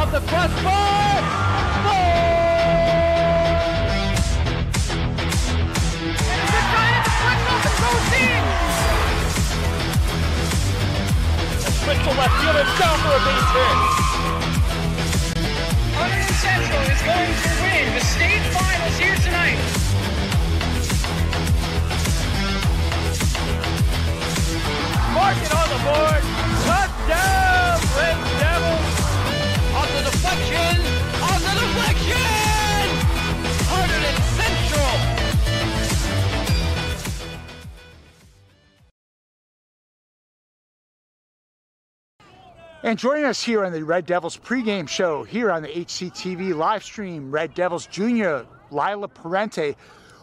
off the crossbar. Goal! And it's a giant deflection off the goal team. A switch to left field and down for a base hit. Hunterdon Central is going to win the state finals here tonight. Mark it on the board. Touchdown, Red Devils. On the deflection. On the deflection. Hunterdon Central. And joining us here on the Red Devils pregame show here on the HCTV live stream, Red Devils Junior, Lila Parente.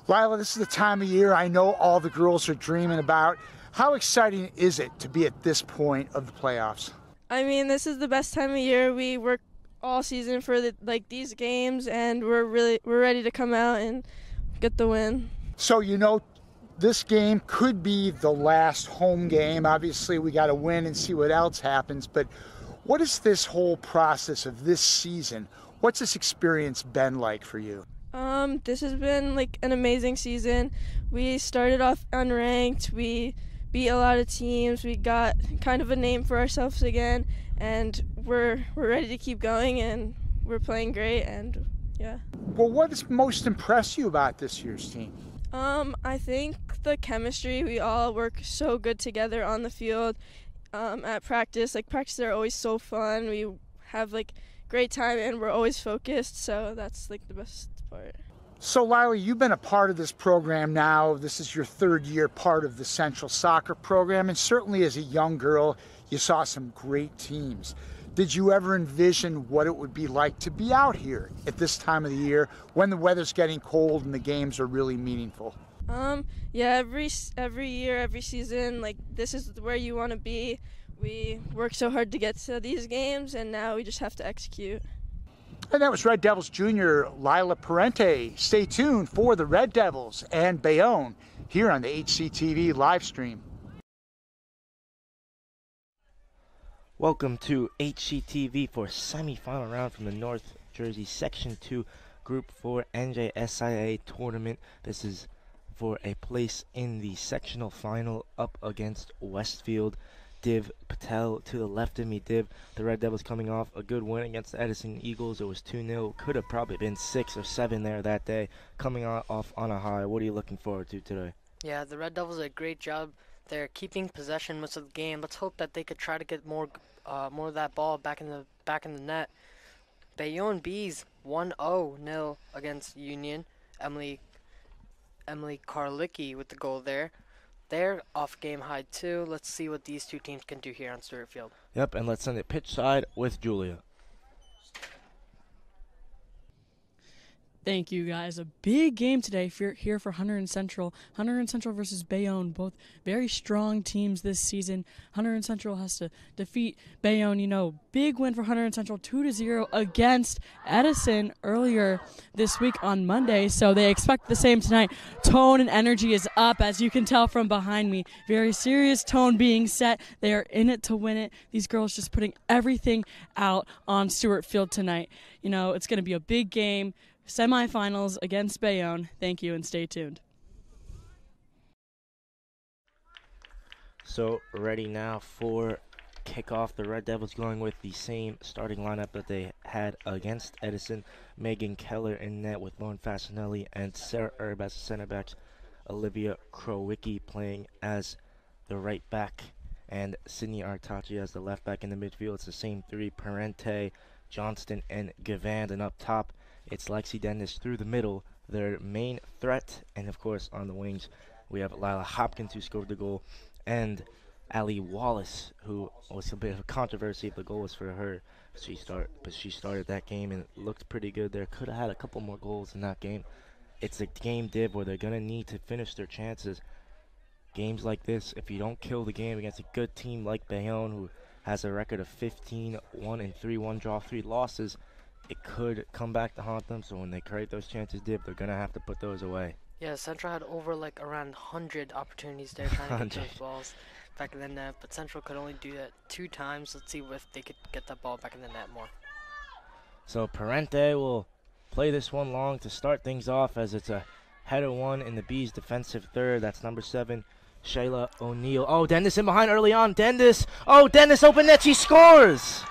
Lila, this is the time of year I know all the girls are dreaming about. How exciting is it to be at this point of the playoffs? I mean, this is the best time of year. We work all season for these games, and we're ready to come out and get the win. So you know this game could be the last home game. Obviously, we got to win and see what else happens. But what is this whole process of this season? What's this experience been like for you? This has been like an amazing season. We started off unranked. We beat a lot of teams. We got kind of a name for ourselves again, and we're ready to keep going, and we're playing great, and yeah. Well, what has most impressed you about this year's team? I think the chemistry. We all work so good together on the field. At practice, practices are always so fun. We have great time, and we're always focused, so that's the best part. So, Lila, you've been a part of this program now. This is your third year part of the Central Soccer program, and certainly as a young girl, you saw some great teams. Did you ever envision what it would be like to be out here at this time of the year when the weather's getting cold and the games are really meaningful? Yeah, every year, every season, this is where you want to be. We work so hard to get to these games, and now we just have to execute. And that was Red Devils Junior Lila Parente. Stay tuned for the Red Devils and Bayonne here on the HCTV live stream. Welcome to HCTV for semi-final round from the North Jersey Section 2 Group 4 NJSIA tournament. This is for a place in the sectional final up against Westfield. Div Patel to the left of me. Div, the Red Devils coming off a good win against the Edison Eagles. It was 2-0. Could have probably been 6 or 7 there that day. Coming off on a high. What are you looking forward to today? Yeah, the Red Devils did a great job. They're keeping possession most of the game. Let's hope that they could try to get more of that ball back in the net. Bayonne Bees 1-0 against Union. Emily Karlicki with the goal there. They're off game high too. Let's see what these two teams can do here on Stewart Field. Yep, and let's send it pitch side with Julia. Thank you, guys. A big game today here for Hunterdon Central. Hunterdon Central versus Bayonne, both very strong teams this season. Hunterdon Central has to defeat Bayonne. Big win for Hunterdon Central, 2-0 against Edison earlier this week on Monday. So they expect the same tonight. Tone and energy is up, as you can tell from behind me. Very serious tone being set. They are in it to win it. These girls just putting everything out on Stewart Field tonight. It's going to be a big game. Semifinals against Bayonne. Thank you, and stay tuned. So ready now for kickoff. The Red Devils going with the same starting lineup that they had against Edison. Megan Keller in net with Lauren Fasinelli and Sarah Erb as the center backs. Olivia Krowicki playing as the right back, and Sydney Artachi as the left back in the midfield. It's the same three: Parente, Johnston, and Gavand. And up top, it's Lexi Dennis through the middle, their main threat. And of course on the wings we have Lila Hopkins, who scored the goal, and Allie Wallace, who was a bit of a controversy if the goal was for her. She started that game and looked pretty good there. Could have had a couple more goals in that game. It's a game, Div, where they're going to need to finish their chances. Games like this, if you don't kill the game against a good team like Bayonne, who has a record of 15-1 and 3-1 draw, 3 losses, it could come back to haunt them. So when they create those chances, Div, they're going to have to put those away. Yeah, Central had over around 100 opportunities there trying to get those balls back in the net, but Central could only do that 2 times. Let's see if they could get that ball back in the net more. So Parente will play this one long to start things off, as it's a header one in the Bees' defensive third. That's number 7, Shayla O'Neal. Oh, Dendis in behind early on. Dendis. Oh, Dendis open net. She scores.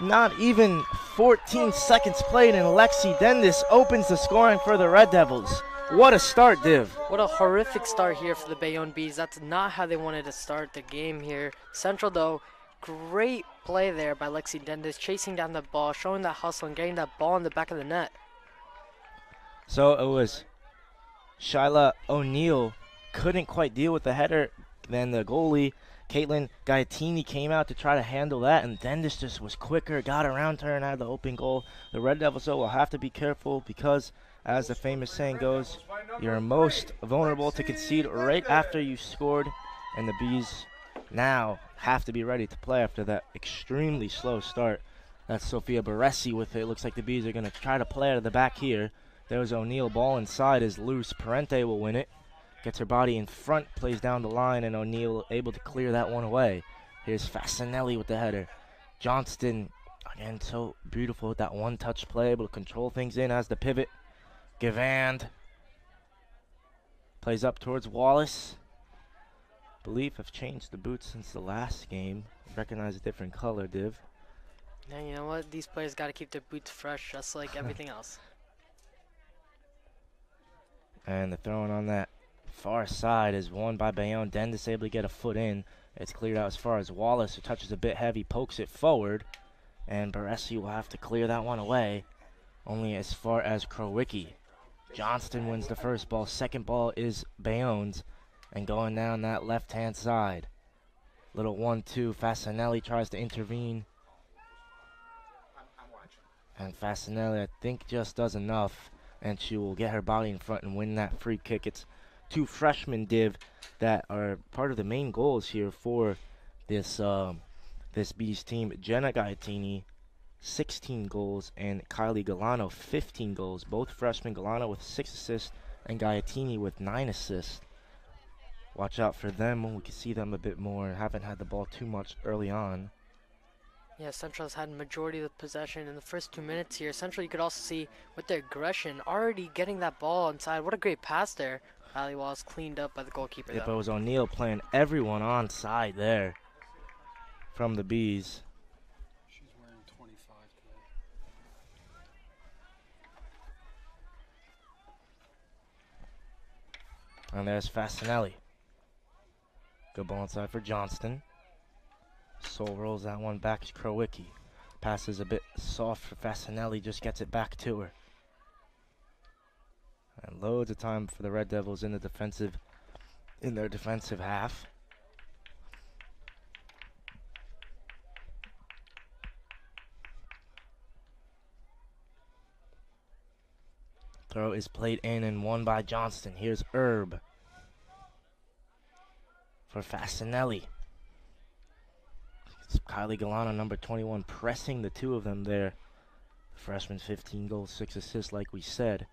Not even 14 seconds played, and Lexi Dendis opens the scoring for the Red Devils. What a start, Div. What a horrific start here for the Bayonne Bees. That's not how they wanted to start the game here. Central, though, great play there by Lexi Dendis, chasing down the ball, showing that hustle, and getting that ball in the back of the net. So it was Shyla O'Neal couldn't quite deal with the header. Then the goalie, Caitlin Gaetini, came out to try to handle that, and Dendis just was quicker, got around her, and had the open goal. The Red Devils, though, will have to be careful because, as the famous saying goes, you're most vulnerable to concede right after you scored, and the Bees now have to be ready to play after that extremely slow start. That's Sophia Baresi with it. Looks like the Bees are going to try to play out of the back here. There's O'Neal. Ball inside is loose. Parente will win it. Gets her body in front, plays down the line, and O'Neal able to clear that one away. Here's Fasanelli with the header. Johnston, again, so beautiful with that one-touch play, able to control things in as the pivot. Givand plays up towards Wallace. Believe have changed the boots since the last game. Recognize a different color, Div. Now, you know what? These players got to keep their boots fresh, just like everything else. And the throwing on that far side is won by Bayonne. Dendis able to get a foot in. It's cleared out as far as Wallace, who touches a bit heavy, pokes it forward. And Baresi will have to clear that one away. Only as far as Krowicki. Johnston wins the first ball. Second ball is Bayonne's. And going down that left-hand side. Little 1-2. Fasanelli tries to intervene. And Fasanelli, I think, just does enough. And she will get her body in front and win that free kick. It's 2 freshmen, Div, that are part of the main goals here for this this Bees team. Jenna Gaetini, 16 goals, and Kylie Galano, 15 goals. Both freshmen, Galano with 6 assists and Gaetini with 9 assists. Watch out for them. We can see them a bit more. Haven't had the ball too much early on. Yeah, Central has had a majority of the possession in the first 2 minutes here. Central, you could also see with their aggression, already getting that ball inside. What a great pass there. Allie Wallace cleaned up by the goalkeeper. If it was O'Neal playing everyone on side there from the Bees. She's wearing 25 today. And there's Fasanelli. Good ball inside for Johnston. Soul rolls that one back to Krowicki. Passes a bit soft for Fasanelli, just gets it back to her. And loads of time for the Red Devils in their defensive half. Throw is played in and won by Johnston. Here's Herb for Fasanelli. It's Kylie Galano, number 21, pressing the two of them there. The freshman, 15 goals, 6 assists, like we said.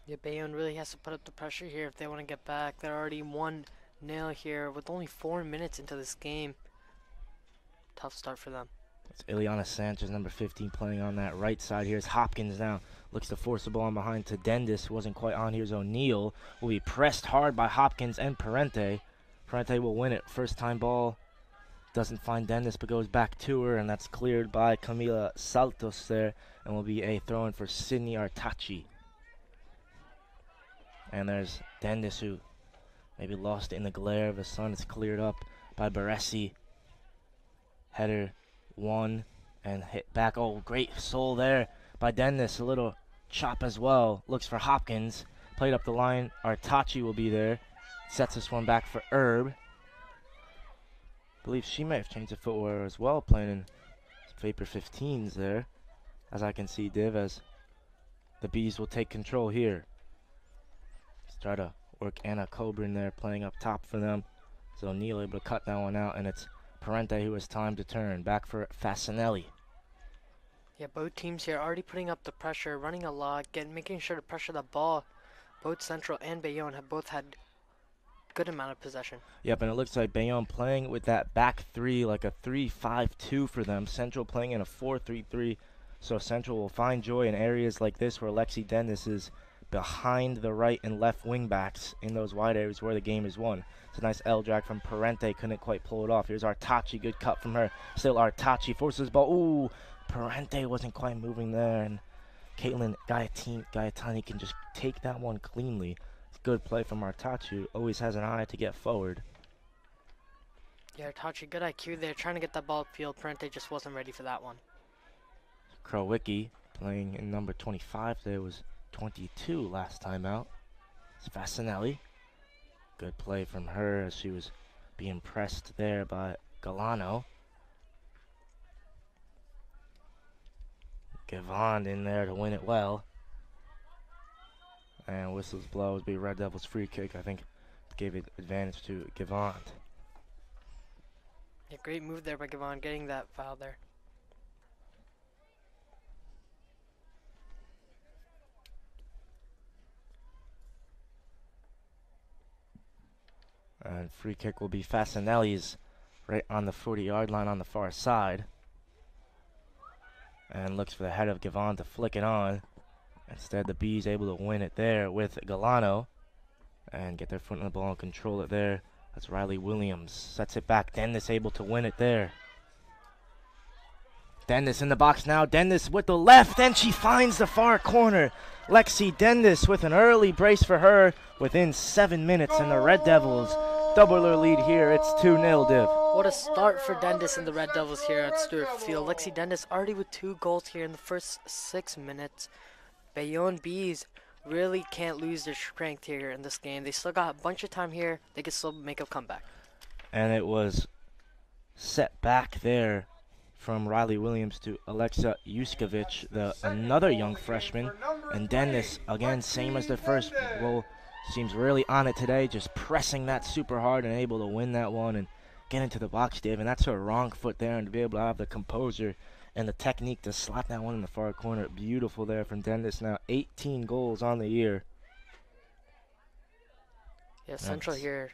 Yeah, Bayonne really has to put up the pressure here if they want to get back. They're already 1-0 here with only 4 minutes into this game. Tough start for them. It's Ileana Sanchez, number 15, playing on that right side. Here's Hopkins now. Looks to force the ball in behind to Dendis, who wasn't quite on. Here's O'Neal. Will be pressed hard by Hopkins and Parente. Parente will win it. First time ball. Doesn't find Dendis, but goes back to her, and that's cleared by Camila Saltos there, and will be a throw-in for Sydney Artachi. And there's Dendis, who maybe lost it in the glare of the sun. It's cleared up by Baresi. Header one and hit back. Oh, great soul there by Dendis. A little chop as well. Looks for Hopkins. Played up the line. Artachi will be there. Sets this one back for Herb. Believe she may have changed the footwear as well, playing in Vapor 15s there, as I can see, Div, as the Bees will take control here. Let's try to work Anna Coburn there, playing up top for them. So O'Neal able to cut that one out, and it's Parente who has time to turn. Back for Fasanelli. Yeah, both teams here already putting up the pressure, running a lot, making sure to pressure the ball. Both Central and Bayonne have both had good amount of possession. Yep, and it looks like Bayonne playing with that back three, like a 3-5-2 for them. Central playing in a 4-3-3. So Central will find joy in areas like this where Lexi Dennis is behind the right and left wing backs in those wide areas where the game is won. It's a nice L drag from Parente, couldn't quite pull it off. Here's Artachi, good cut from her. Still Artachi forces the ball. Ooh, Parente wasn't quite moving there, and Caitlin Gaetani can just take that one cleanly. It's good play from Artachi, who always has an eye to get forward. Yeah, Artachi, good IQ there, trying to get that ball upfield. Parente just wasn't ready for that one. Krowicki playing in number 25 there, was 22 last time out. It's Fasanelli. Good play from her as she was being pressed there by Galano. Gavond in there to win it well. And whistles blows, be Red Devils free kick. I think gave it advantage to Gavond. Yeah, great move there by Gavond, getting that foul there. And free kick will be Fasanelli's right on the 40-yard line on the far side. And looks for the head of Gavon to flick it on. Instead, the Bees able to win it there with Galano. And get their foot on the ball and control it there. That's Riley Williams. Sets it back. Dennis able to win it there. Dennis in the box now. Dennis with the left, and she finds the far corner. Lexi Dennis with an early brace for her within 7 minutes, and the Red Devils double their lead here. It's 2-0, Div. What a start for Dennis and the Red Devils here at Stewart Field. Lexi Dennis already with 2 goals here in the first 6 minutes. Bayonne Bees really can't lose their strength here in this game. They still got a bunch of time here. They can still make a comeback. And it was set back there from Riley Williams to Alexa Yuskovic, another young freshman. And Dennis, again, same as the first goal, seems really on it today, just pressing that super hard and able to win that one and get into the box, Dave. And that's her wrong foot there, and to be able to have the composure and the technique to slap that one in the far corner. Beautiful there from Dennis. Now 18 goals on the year. Yeah, Central here,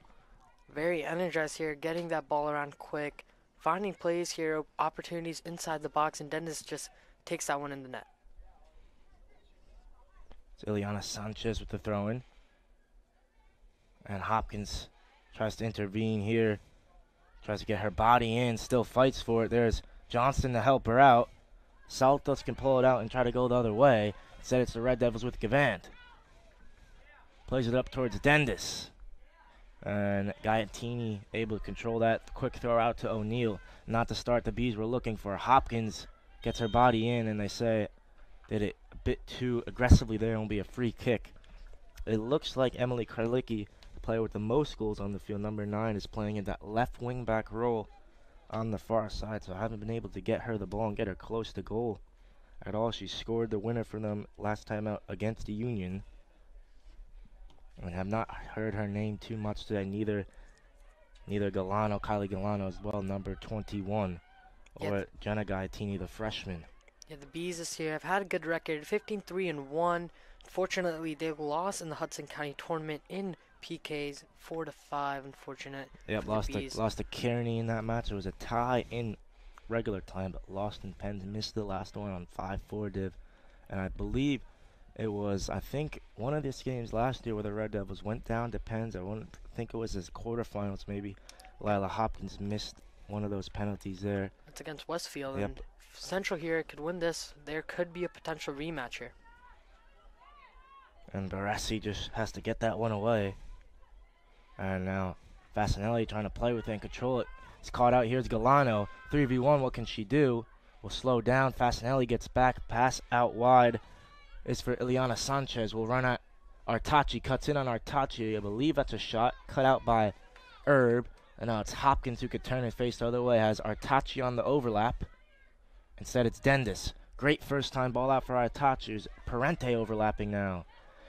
very energized here, getting that ball around quick, finding plays here, opportunities inside the box, and Dennis just takes that one in the net. It's Ileana Sanchez with the throw-in. And Hopkins tries to intervene here. Tries to get her body in, still fights for it. There's Johnston to help her out. Saltos can pull it out and try to go the other way. Instead, it's the Red Devils with Gavant. Plays it up towards Dennis. And Gaetini able to control that. Quick throw out to O'Neal. Not the start the Bees were looking for. Hopkins gets her body in, and they say did it a bit too aggressively there and will be a free kick. It looks like Emily Kralicki, the player with the most goals on the field, number 9, is playing in that left wing back role on the far side. So I haven't been able to get her the ball and get her close to goal at all. She scored the winner for them last time out against the Union. I have not heard her name too much today. Neither Galano, Kylie Galano as well, number 21, or Jenna Gaetini, the freshman. Yeah, the Bees this year have had a good record, 15-3-1. Fortunately, they lost in the Hudson County tournament in PKs, 4-5. Unfortunate. Yep, lost to Kearney in that match. It was a tie in regular time, but lost in pens. Missed the last one on 5-4 div, and I believe it was, I think, one of these games last year where the Red Devils went down to pens. I think it was his quarterfinals maybe. Lila Hopkins missed one of those penalties there. That's against Westfield. Yep. And if Central here could win this, there could be a potential rematch here. And Barassi just has to get that one away. And now Fasanelli trying to play with it and control it. It's caught out. Here's Galano. 3v1. What can she do? Will slow down. Fasanelli gets back. Pass out wide is for Ileana Sanchez. Will run at Artachi. Cuts in on Artachi. I believe that's a shot. Cut out by Herb. And now it's Hopkins who could turn and face the other way. Has Artachi on the overlap. Instead it's Dennis. Great first time ball out for Artachi. Parente overlapping now.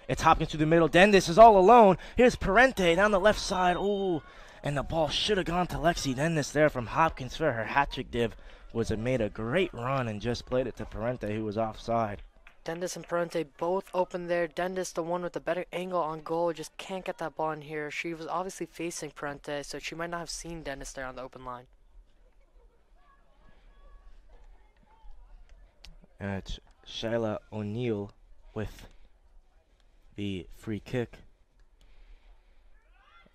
It's Hopkins through the middle. Dennis is all alone. Here's Parente down the left side. Ooh, and the ball should have gone to Lexi Dennis there from Hopkins for her hat trick div. Made a great run and just played it to Parente, who was offside. Dendis and Parente both open there. Dendis, the one with the better angle on goal, just can't get that ball in here. She was obviously facing Parente, so she might not have seen Dendis there on the open line. And it's Shayla O'Neal with the free kick.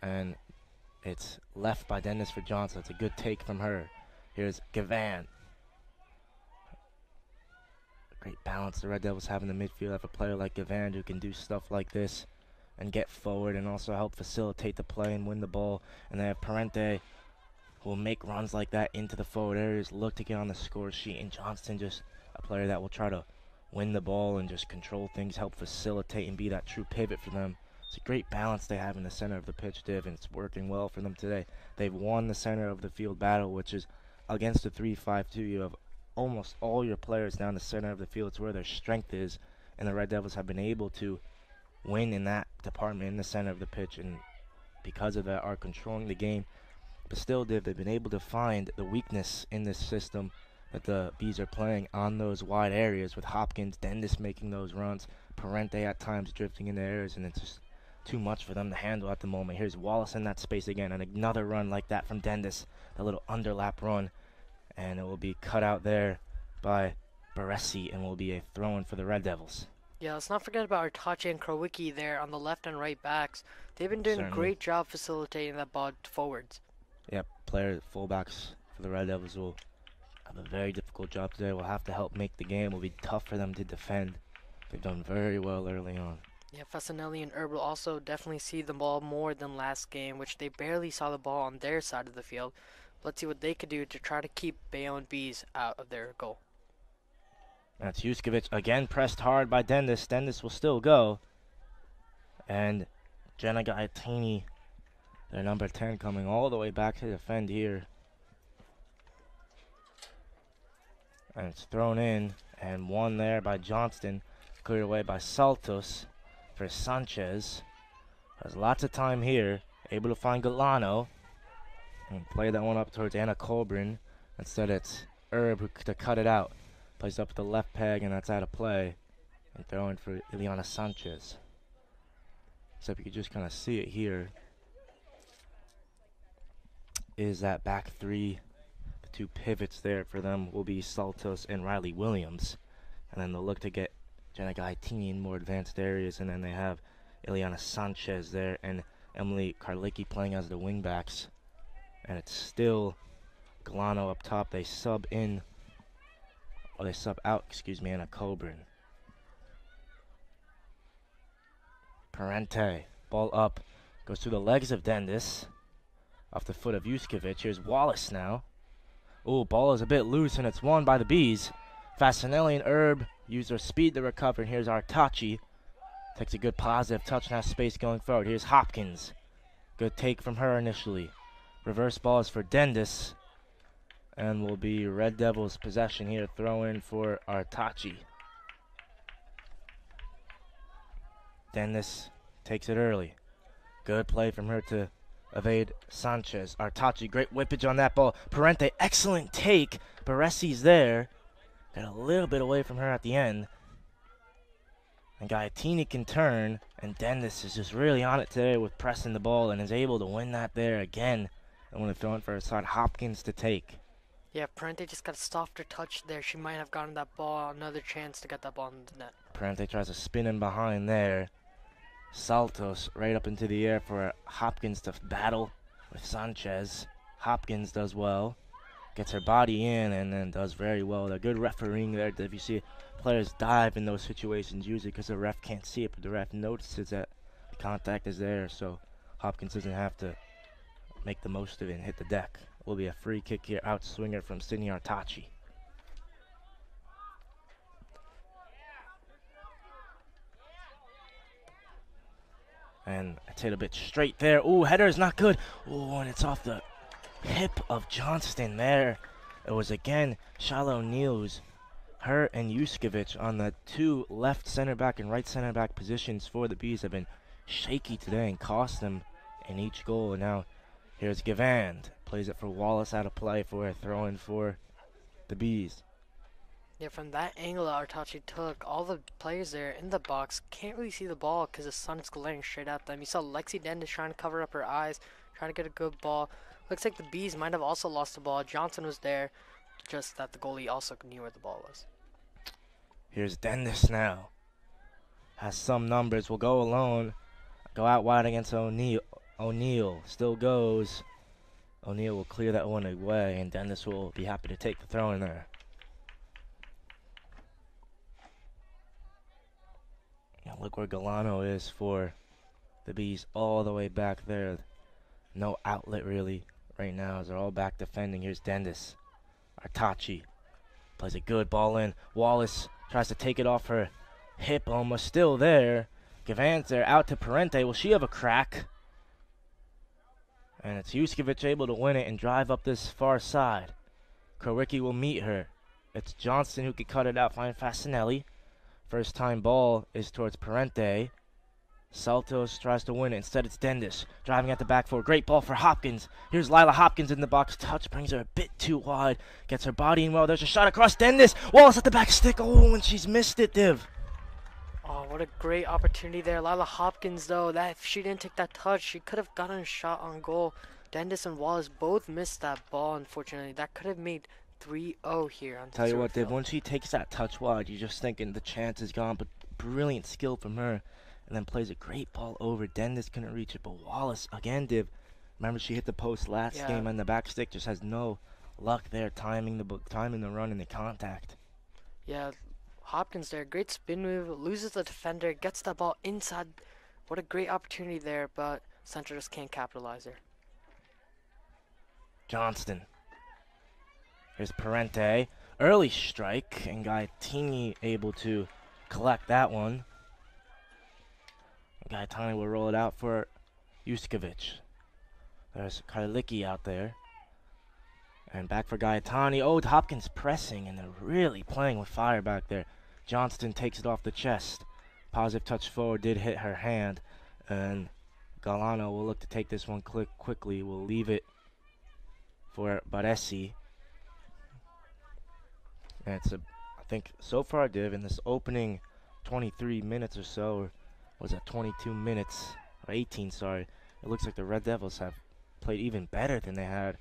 And it's left by Dennis for Johnson. It's a good take from her. Here's Gavan. Great balance the Red Devils have in the midfield. Have a player like Gavan who can do stuff like this and get forward and also help facilitate the play and win the ball. And they have Parente who will make runs like that into the forward areas, look to get on the score sheet. And Johnston, just a player that will try to win the ball and just control things, help facilitate and be that true pivot for them. It's a great balance they have in the center of the pitch, Div, and it's working well for them today. They've won the center of the field battle, which is against the 3-5-2. You have almost all your players down the center of the field. It's where their strength is, and the Red Devils have been able to win in that department in the center of the pitch, and because of that are controlling the game. But still, Div, they've been able to find the weakness in this system that the Bees are playing on those wide areas, with Hopkins, Dendis making those runs, Parente at times drifting in the areas, and it's just too much for them to handle at the moment. Here's Wallace in that space again, and another run like that from Dendis, a little underlap run, and it will be cut out there by Baresi and will be a throw-in for the Red Devils. Yeah, let's not forget about Artachi and Krowicki there on the left and right backs. They've been doing Certainly. a great job facilitating that ball forwards. Yep, fullbacks for the Red Devils will have a very difficult job today. Will have to help make the game. Will be tough for them to defend. They've done very well early on. Yeah, Fasanelli and Herb will also definitely see the ball more than last game, which they barely saw the ball on their side of the field. Let's see what they could do to try to keep Bayonne Bees out of their goal. That's Yuskovic again, pressed hard by Dendis. Dendis will still go. And Jenna Gaetini, their number 10, coming all the way back to defend here. And it's thrown in, and one there by Johnston, cleared away by Saltos for Sanchez. Has lots of time here, able to find Galano, and play that one up towards Anna Colburn. Instead it's Herb who to cut it out. Plays up with the left peg, and that's out of play. And throwing for Ileana Sanchez. So if you could just kind of see it here, is that back three. The two pivots there for them will be Saltos and Riley Williams. And then they'll look to get Jenna Gaetini in more advanced areas. And then they have Ileana Sanchez there and Emily Karlicki playing as the wing backs. And it's still Galano up top. They sub in. Oh, they sub out, Anna Coburn. Parente, ball up, goes through the legs of Dendis, off the foot of Yuskovic. Here's Wallace now. Ooh, ball is a bit loose, and it's won by the Bees. Fasanelli and Herb use their speed to recover, and here's Artachi. Takes a good positive touch, now space going forward. Here's Hopkins. Good take from her initially. Reverse ball is for Dendis. And will be Red Devils possession here. Throw in for Artachi. Dendis takes it early. Good play from her to evade Sanchez. Artachi, great whippage on that ball. Parente, excellent take. Baresi's there. Got a little bit away from her at the end. And Gaetini can turn. And Dendis is just really on it today with pressing the ball and is able to win that there again. And want to throw in for her side. Hopkins to take. Yeah, Parente just got a softer touch there. She might have gotten that ball, another chance to get that ball in the net. Parente tries to spin in behind there. Saltos right up into the air for Hopkins to battle with Sanchez. Hopkins does well. Gets her body in and then does very well. A good refereeing there. If you see players dive in those situations, usually because the ref can't see it, but the ref notices that the contact is there, so Hopkins doesn't have to make the most of it and hit the deck. Will be a free kick here, out swinger from Sydney Artachi. And it's hit a bit straight there. Ooh, header is not good. Ooh, and it's off the hip of Johnston there. It was again Shallow News. Her and Yuskovic on the two left center back and right center back positions for the Bees have been shaky today and cost them in each goal. And now here's Gavand. Plays it for Wallace, out of play for a throw-in for the Bees. Yeah, from that angle that Artachi took, all the players there in the box can't really see the ball because the sun is glaring straight at them. You saw Lexi Dendis trying to cover up her eyes, trying to get a good ball. Looks like the Bees might have also lost the ball. Johnson was there, just that the goalie also knew where the ball was. Here's Dendis now. Has some numbers. Will go alone. Go out wide against O'Neal. O'Neal still goes. O'Neal will clear that one away, and Dendis will be happy to take the throw in there. Look where Galano is for the Bees, all the way back there. No outlet really right now as they're all back defending. Here's Dendis. Artachi plays a good ball in. Wallace tries to take it off her hip, almost still there. Gavan's there, out to Parente. Will she have a crack? And it's Yuskovic able to win it and drive up this far side. Krowicki will meet her. It's Johnston who can cut it out, find Fasinelli. First time ball is towards Parente. Saltos tries to win it. Instead, it's Dendis driving at the back for a great ball for Hopkins. Here's Lila Hopkins in the box. Touch brings her a bit too wide. Gets her body in well. There's a shot across Dendis. Wallace at the back stick. Oh, and she's missed it, Div. Oh, what a great opportunity there. Lila Hopkins, though, that if she didn't take that touch, she could have gotten a shot on goal. Dendis and Wallace both missed that ball, unfortunately. That could have made 3-0 here on Tell you what, Div, when she takes that touch wide, you're just thinking the chance is gone, but brilliant skill from her. And then plays a great ball over. Dendis couldn't reach it, but Wallace, again, Div, remember she hit the post last game on the back stick, just has no luck there, timing the run and the contact. Yeah, Hopkins there, great spin move, loses the defender, gets that ball inside. What a great opportunity there, but Central just can't capitalize there. Johnston. Here's Parente. Early strike, and Gaetini able to collect that one. Gaetani will roll it out for Yuskovic. There's Karlicki out there. And back for Gaetani. Oh, Hopkins pressing, and they're really playing with fire back there. Johnston takes it off the chest. Positive touch forward did hit her hand. And Galano will look to take this one quickly. Will leave it for Baresi. And it's I think so far, Div, in this opening 23 minutes or so, or was it 22 minutes, or 18, sorry, it looks like the Red Devils have played even better than they had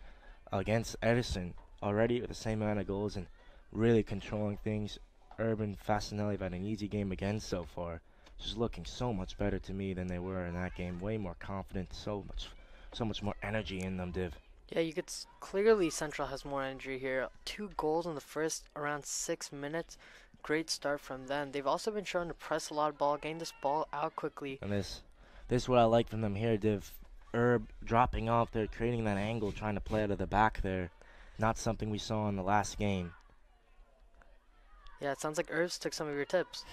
against Edison already with the same amount of goals and really controlling things. Urban, Fasinelli have had an easy game again so far. Just looking so much better to me than they were in that game. Way more confident, so much more energy in them, Div. Yeah, you could clearly Central has more energy here. 2 goals in the first around 6 minutes. Great start from them. They've also been shown to press a lot of ball, gain this ball out quickly. And this is what I like from them here, Div. Herb dropping off there, creating that angle, trying to play out of the back there. Not something we saw in the last game. Yeah, it sounds like Herbs took some of your tips.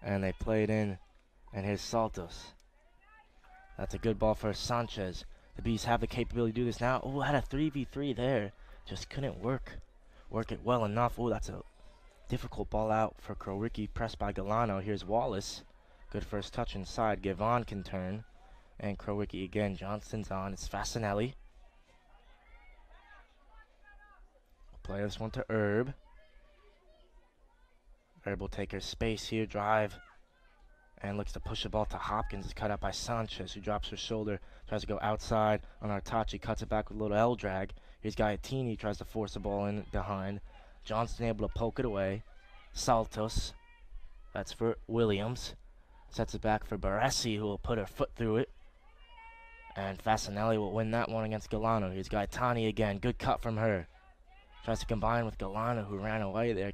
And they played in, and here's Saltos. That's a good ball for Sanchez. The Bees have the capability to do this now. Oh, had a 3v3 there. Just couldn't work it well enough. Oh, that's a difficult ball out for Krowicki, pressed by Galano. Here's Wallace. Good first touch inside. Gavan can turn. And Krowicki again. Johnston's on. It's Fasinelli. Play this one to Herb. Herb will take her space here, drive, and looks to push the ball to Hopkins. It's cut out by Sanchez, who drops her shoulder, tries to go outside on Artachi, cuts it back with a little L drag. Here's Gaetini, tries to force the ball in behind. Johnston able to poke it away. Saltos, that's for Williams, sets it back for Baresi, who will put her foot through it. And Fasinelli will win that one against Galano. Here's Gaetani again, good cut from her. Tries to combine with Galano, who ran away there.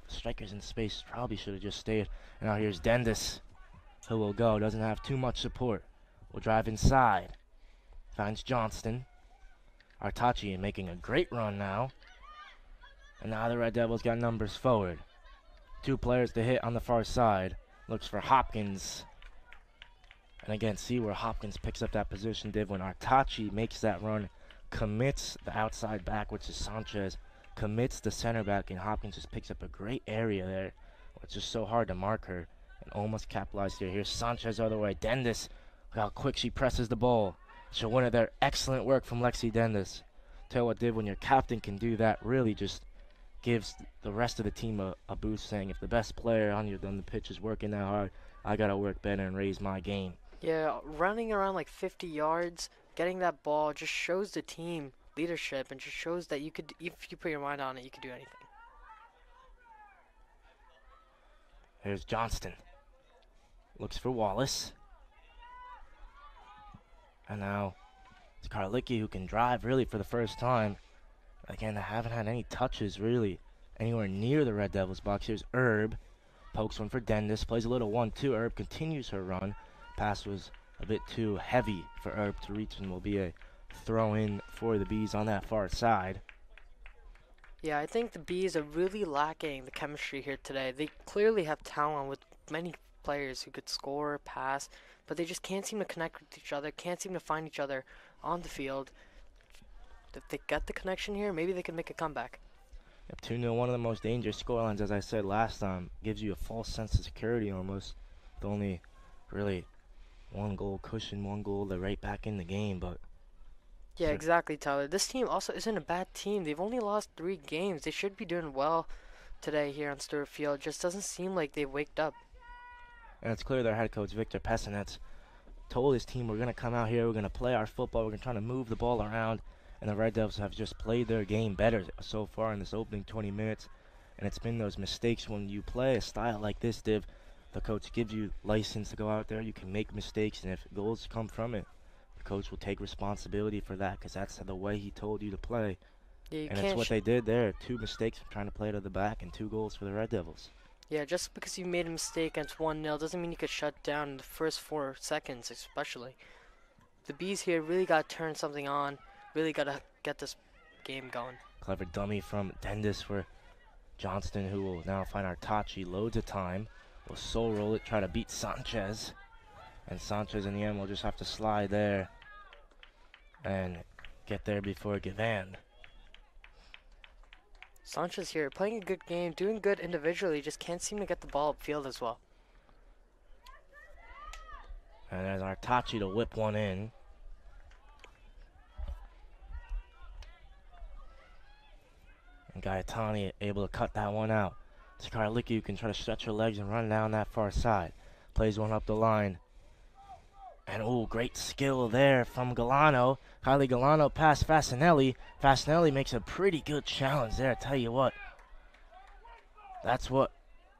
Strikers in space, probably should have just stayed. And now here's Dendis, who will go, doesn't have too much support. Will drive inside. Finds Johnston. Artachi making a great run now. And now the Red Devils got numbers forward. 2 players to hit on the far side. Looks for Hopkins. And again, see where Hopkins picks up that position, Div, when Artachi makes that run, commits the outside back, which is Sanchez, commits the center back, and Hopkins just picks up a great area there. It's just so hard to mark her, and almost capitalized here. Here's Sanchez other way. Dendis, look how quick she presses the ball. She'll win it there. Excellent work from Lexi Dendis. Tell you what, Div, when your captain can do that, really just gives the rest of the team a boost, saying if the best player on the pitch is working that hard, I got to work better and raise my game. Yeah, running around like 50 yards, getting that ball just shows the team leadership and just shows that you could, if you put your mind on it, you could do anything. Here's Johnston. Looks for Wallace. And now it's Karlicki who can drive really for the first time. Again, they haven't had any touches really anywhere near the Red Devils box. Here's Herb. Pokes one for Dendis. Plays a little 1-2. Herb continues her run. Pass was a bit too heavy for Herb to reach and will be a throw in for the Bees on that far side. Yeah, I think the Bees are really lacking the chemistry here today. They clearly have talent with many players who could score, pass, but they just can't seem to connect with each other, can't seem to find each other on the field. If they get the connection here, maybe they can make a comeback. Yep, 2-0, one of the most dangerous scorelines, as I said last time. Gives you a false sense of security almost. With only really one goal cushion, one goal, they're right back in the game. But yeah, exactly, Tyler. This team also isn't a bad team. They've only lost 3 games. They should be doing well today here on Stewart Field. It just doesn't seem like they've waked up. And it's clear their head coach, Victor Pesanet's, told his team, we're going to come out here, we're going to play our football, we're going to try to move the ball around. And the Red Devils have just played their game better so far in this opening 20 minutes. And it's been those mistakes when you play a style like this, Div. The coach gives you license to go out there. You can make mistakes, and if goals come from it, the coach will take responsibility for that because that's the way he told you to play. Yeah, and it's what they did there. 2 mistakes from trying to play to the back and 2 goals for the Red Devils. Yeah, just because you made a mistake against 1-0 doesn't mean you could shut down in the first 4 seconds, especially. The Bees here really got to turn something on. Really got to get this game going. Clever dummy from Dendis for Johnston, who will now find Artachi. Loads of time. Will soul roll it, try to beat Sanchez. And Sanchez in the end will just have to slide there and get there before Gavan. Sanchez here playing a good game, doing good individually, just can't seem to get the ball upfield as well. And there's Artachi to whip one in. And Gaetani able to cut that one out. It's Karlicki who can try to stretch her legs and run down that far side. Plays one up the line. And oh, great skill there from Galano. Kylie Galano past Fasinelli. Fasinelli makes a pretty good challenge there, I tell you what. That's what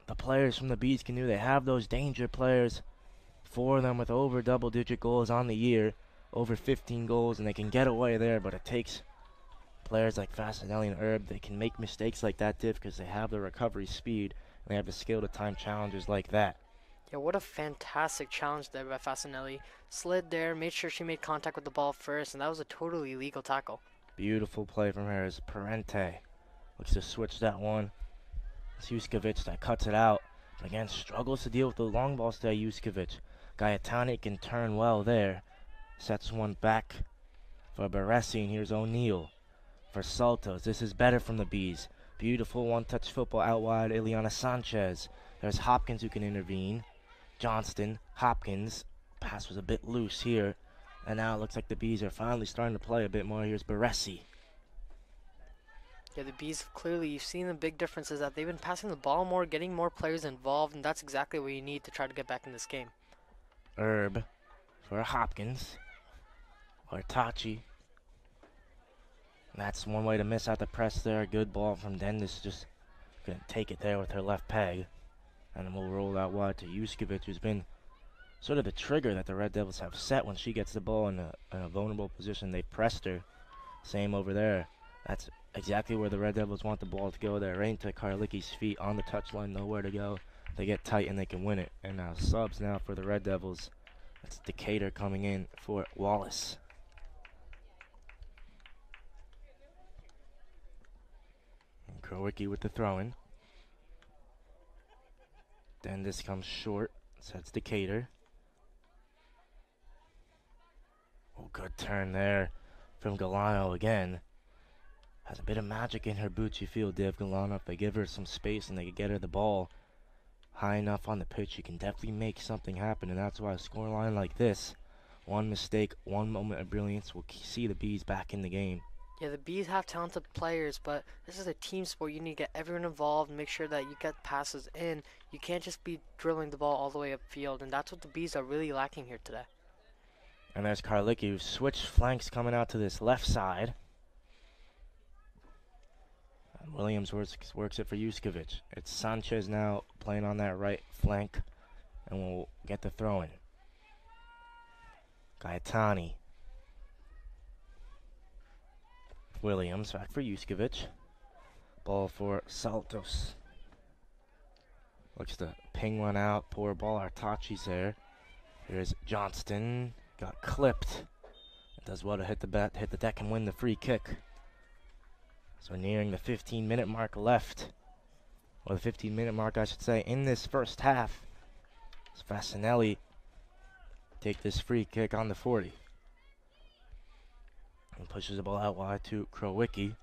the players from the Bees can do. They have those danger players. 4 of them with over double-digit goals on the year. Over 15 goals, and they can get away there, but it takes players like Fasinelli and Herb. They can make mistakes like that, Div, because they have the recovery speed, and they have the skill to time challenges like that. Yeah, what a fantastic challenge there by Fasinelli. Slid there, made sure she made contact with the ball first, and that was a totally legal tackle. Beautiful play from her as Parente looks to switch that one. It's Juskovic that cuts it out. But again, struggles to deal with the long balls today, Juskovic. Gaetani can turn well there. Sets one back for Baresi, and here's O'Neal. For Saltos, this is better from the Bees. Beautiful one-touch football out wide, Ileana Sanchez. There's Hopkins who can intervene. Johnston, Hopkins. Pass was a bit loose here. And now it looks like the Bees are finally starting to play a bit more. Here's Baresi. Yeah, the Bees, clearly, you've seen the big difference is that they've been passing the ball more, getting more players involved, and that's exactly what you need to try to get back in this game. Herb for Hopkins. Artachi. That's one way to miss out the press there. Good ball from Dendis. Just going to take it there with her left peg. And then we'll roll out wide to Juskovic, who's been sort of the trigger that the Red Devils have set when she gets the ball in a vulnerable position. They pressed her. Same over there. That's exactly where the Red Devils want the ball to go there. Right into Karlicki's feet on the touchline. Nowhere to go. They get tight and they can win it. And now subs now for the Red Devils. That's Decatur coming in for Wallace. And Krowicki with the throw-in. Then this comes short. So that's Decatur. Oh, good turn there from Galano again. Has a bit of magic in her boots, you feel, Div. Galano, if they give her some space and they can get her the ball high enough on the pitch, she can definitely make something happen. And that's why a scoreline like this, one mistake, one moment of brilliance, will see the Bees back in the game. Yeah, the Bees have talented players, but this is a team sport. You need to get everyone involved and make sure that you get passes in. You can't just be drilling the ball all the way upfield, and that's what the Bees are really lacking here today. And there's Karlicki, who switched flanks coming out to this left side. And Williams works it for Juskovic. It's Sanchez now playing on that right flank, and we'll get the throw in. Gaetani. Williams back for Juskovic. Ball for Saltos. Looks to ping one out. Poor ball. Artachi's there. Here's Johnston. Got clipped. It does well to hit the deck and win the free kick. So nearing the 15-minute mark left. Or the 15-minute mark, I should say, in this first half. As Fasanelli take this free kick on the 40. And pushes the ball out wide to Krowicki.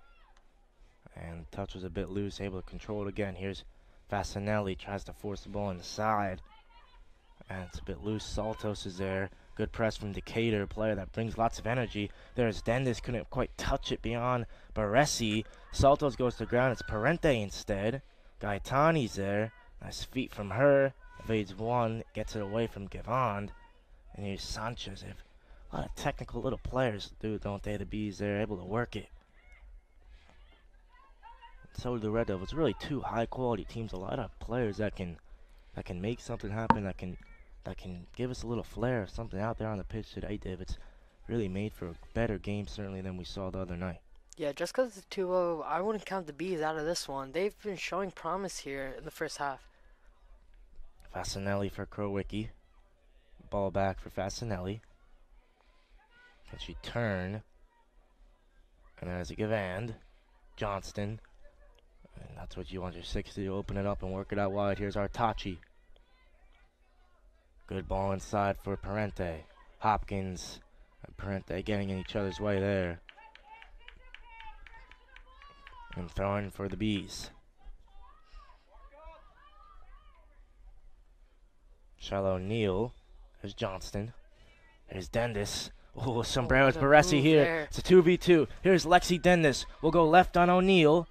And touch was a bit loose, able to control it again. Here's Fasanelli, tries to force the ball inside. And it's a bit loose. Saltos is there. Good press from Decatur, a player that brings lots of energy. There's Dendis, couldn't quite touch it beyond Baresi. Saltos goes to the ground. It's Parente instead. Gaetani's there. Nice feet from her. Evades one, gets it away from Gavand. And here's Sanchez. They have a lot of technical little players, don't they? The Bees, they're able to work it. So do the Red Devils. Really two high-quality teams. A lot of players that can make something happen. That can give us a little flair of something out there on the pitch today, Dave. It's really made for a better game, certainly, than we saw the other night. Yeah, just because it's 2-0, I wouldn't count the Bees out of this one. They've been showing promise here in the first half. Fasanelli for Krowicki. Ball back for Fasanelli. Can she turn? And there's a Gavand. Johnston. And that's what you want your 60 to open it up and work it out wide. Here's Artachi. Good ball inside for Parente. Hopkins and Parente getting in each other's way there. And throwing for the Bees. Shell O'Neal. There's Johnston. There's Dendis. Oh, sombreros Baresi here. There. It's a 2v2. Here's Lexi Dendis. We'll go left on O'Neal.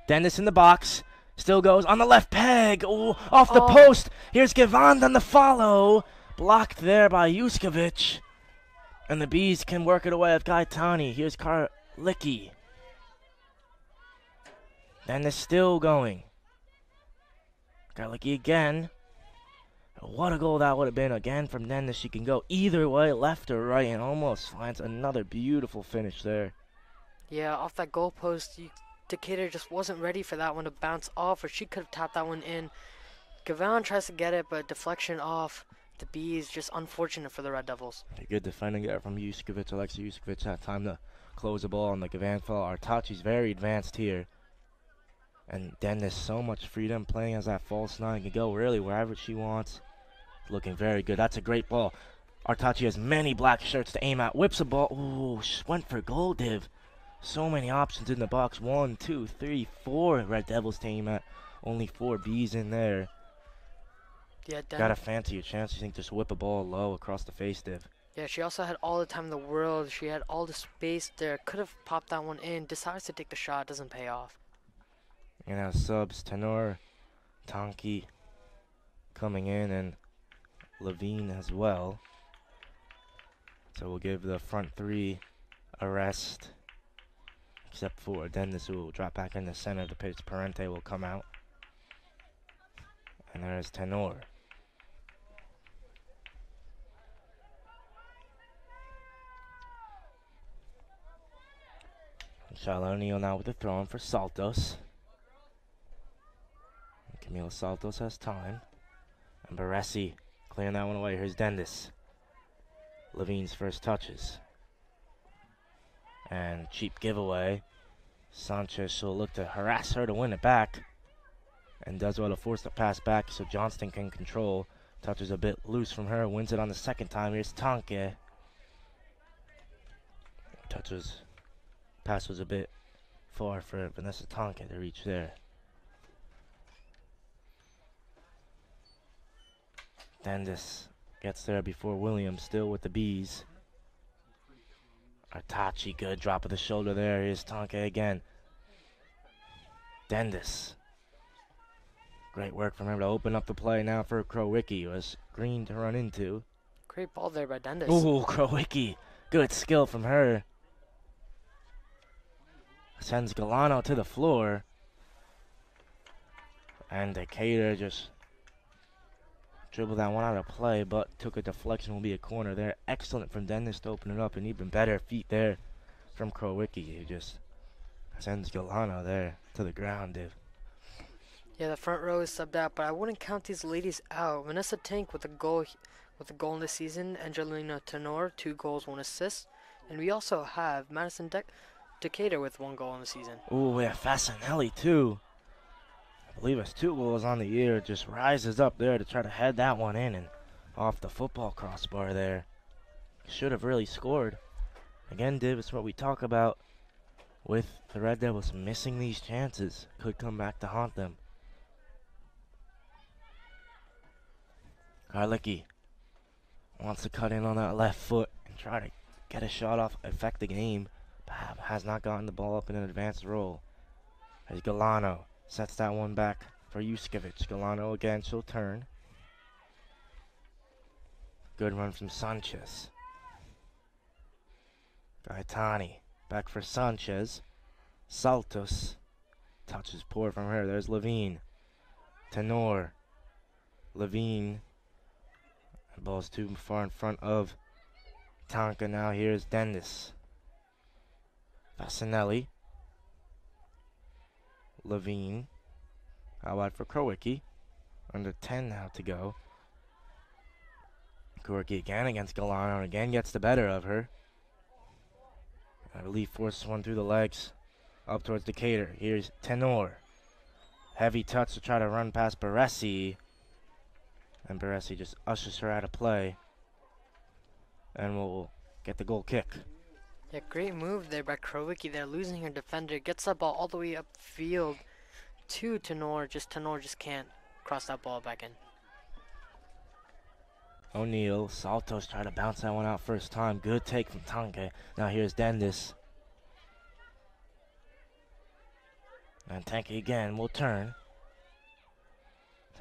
Dendis in the box. Still goes on the left peg. Oh, off the post. Here's Gavand on the follow. Blocked there by Juskovic. And the Bees can work it away with Gaetani. Here's Karlicki. Dendis still going. Karlicki again. What a goal that would have been again from Dendis. She can go either way, left or right, and almost finds another beautiful finish there. Yeah, off that goalpost, Decatur just wasn't ready for that one to bounce off, or she could have tapped that one in. Gavand tries to get it, but deflection off. The Bees, just unfortunate for the Red Devils. A good defending there from Juskovic. Alexei Juskovic had time to close the ball on the Gavand foul. Artachi's very advanced here. And Dendis, so much freedom playing as that false nine. Can go really wherever she wants. Looking very good. That's a great ball. Artachi has many black shirts to aim at. Whips a ball. Ooh, went for goal, Div. So many options in the box. 1, 2, 3, 4 Red Devils to aim at. Only 4 Bees in there. Yeah, Gotta fancy your chance. You think just whip a ball low across the face, Div. Yeah, she also had all the time in the world. She had all the space there. Could have popped that one in. Decides to take the shot. Doesn't pay off. And now subs, Tenor, Tonki coming in, and Levine as well. So we'll give the front three a rest. Except for Dendis, who will drop back in the center of the pitch. Parente will come out. And there's Tenor. Charlotte O'Neal now with the throw in for Saltos. And Camila Saltos has time. And Baresi clearing that one away. Here's Dendis. Levine's first touches. And cheap giveaway. Sanchez will look to harass her to win it back. And does well to force the pass back so Johnston can control. Touches a bit loose from her. Wins it on the second time. Here's Tonke. Touches. Pass was a bit far for Vanessa Tonke to reach there. Dendis gets there before Williams, still with the Bees. Artachi, good drop of the shoulder there. Here's Tonka again. Dendis. Great work from him to open up the play now for Krowicki. It was Green to run into. Great ball there by Dendis. Ooh, Krowicki. Good skill from her. Sends Galano to the floor. And Decatur just dribbled that one out of play, but took a deflection, will be a corner there. Excellent from Dennis to open it up, and even better feet there from Krowicki, who just sends Galano there to the ground, dude. Yeah, the front row is subbed out, but I wouldn't count these ladies out. Vanessa Tank with a goal in this season. Angelina Tenor, 2 goals, 1 assist. And we also have Madison Decatur with 1 goal in the season. Ooh, we have Fasanelli too. I believe it's 2 goals on the year. Just rises up there to try to head that one in and off the football crossbar there. Should have really scored. Again, Div, it's what we talk about with the Red Devils missing these chances. Could come back to haunt them. Karlicki wants to cut in on that left foot and try to get a shot off, affect the game. But has not gotten the ball up in an advanced roll. There's Galano. Sets that one back for Juskovic. Galano again, she'll turn. Good run from Sanchez. Gaetani. Back for Sanchez. Saltos. Touches poor from her. There's Levine. Tenor. Levine. The ball's too far in front of Tonka. Now here's Dendis. Fasanelli. Levine. Out wide for Krowicki. Under 10 now to go. Krowicki again against Galano, and again gets the better of her. I believe forces one through the legs. Up towards Decatur. Here's Tenor. Heavy touch to try to run past Baresi. And Baresi just ushers her out of play. And will get the goal kick. Yeah, great move there by Krowicki. They're losing her defender. Gets that ball all the way upfield to Tenor. Tenor just can't cross that ball back in. O'Neal. Saltos trying to bounce that one out first time. Good take from Tonka. Now here's Dendis. And Tanky again will turn.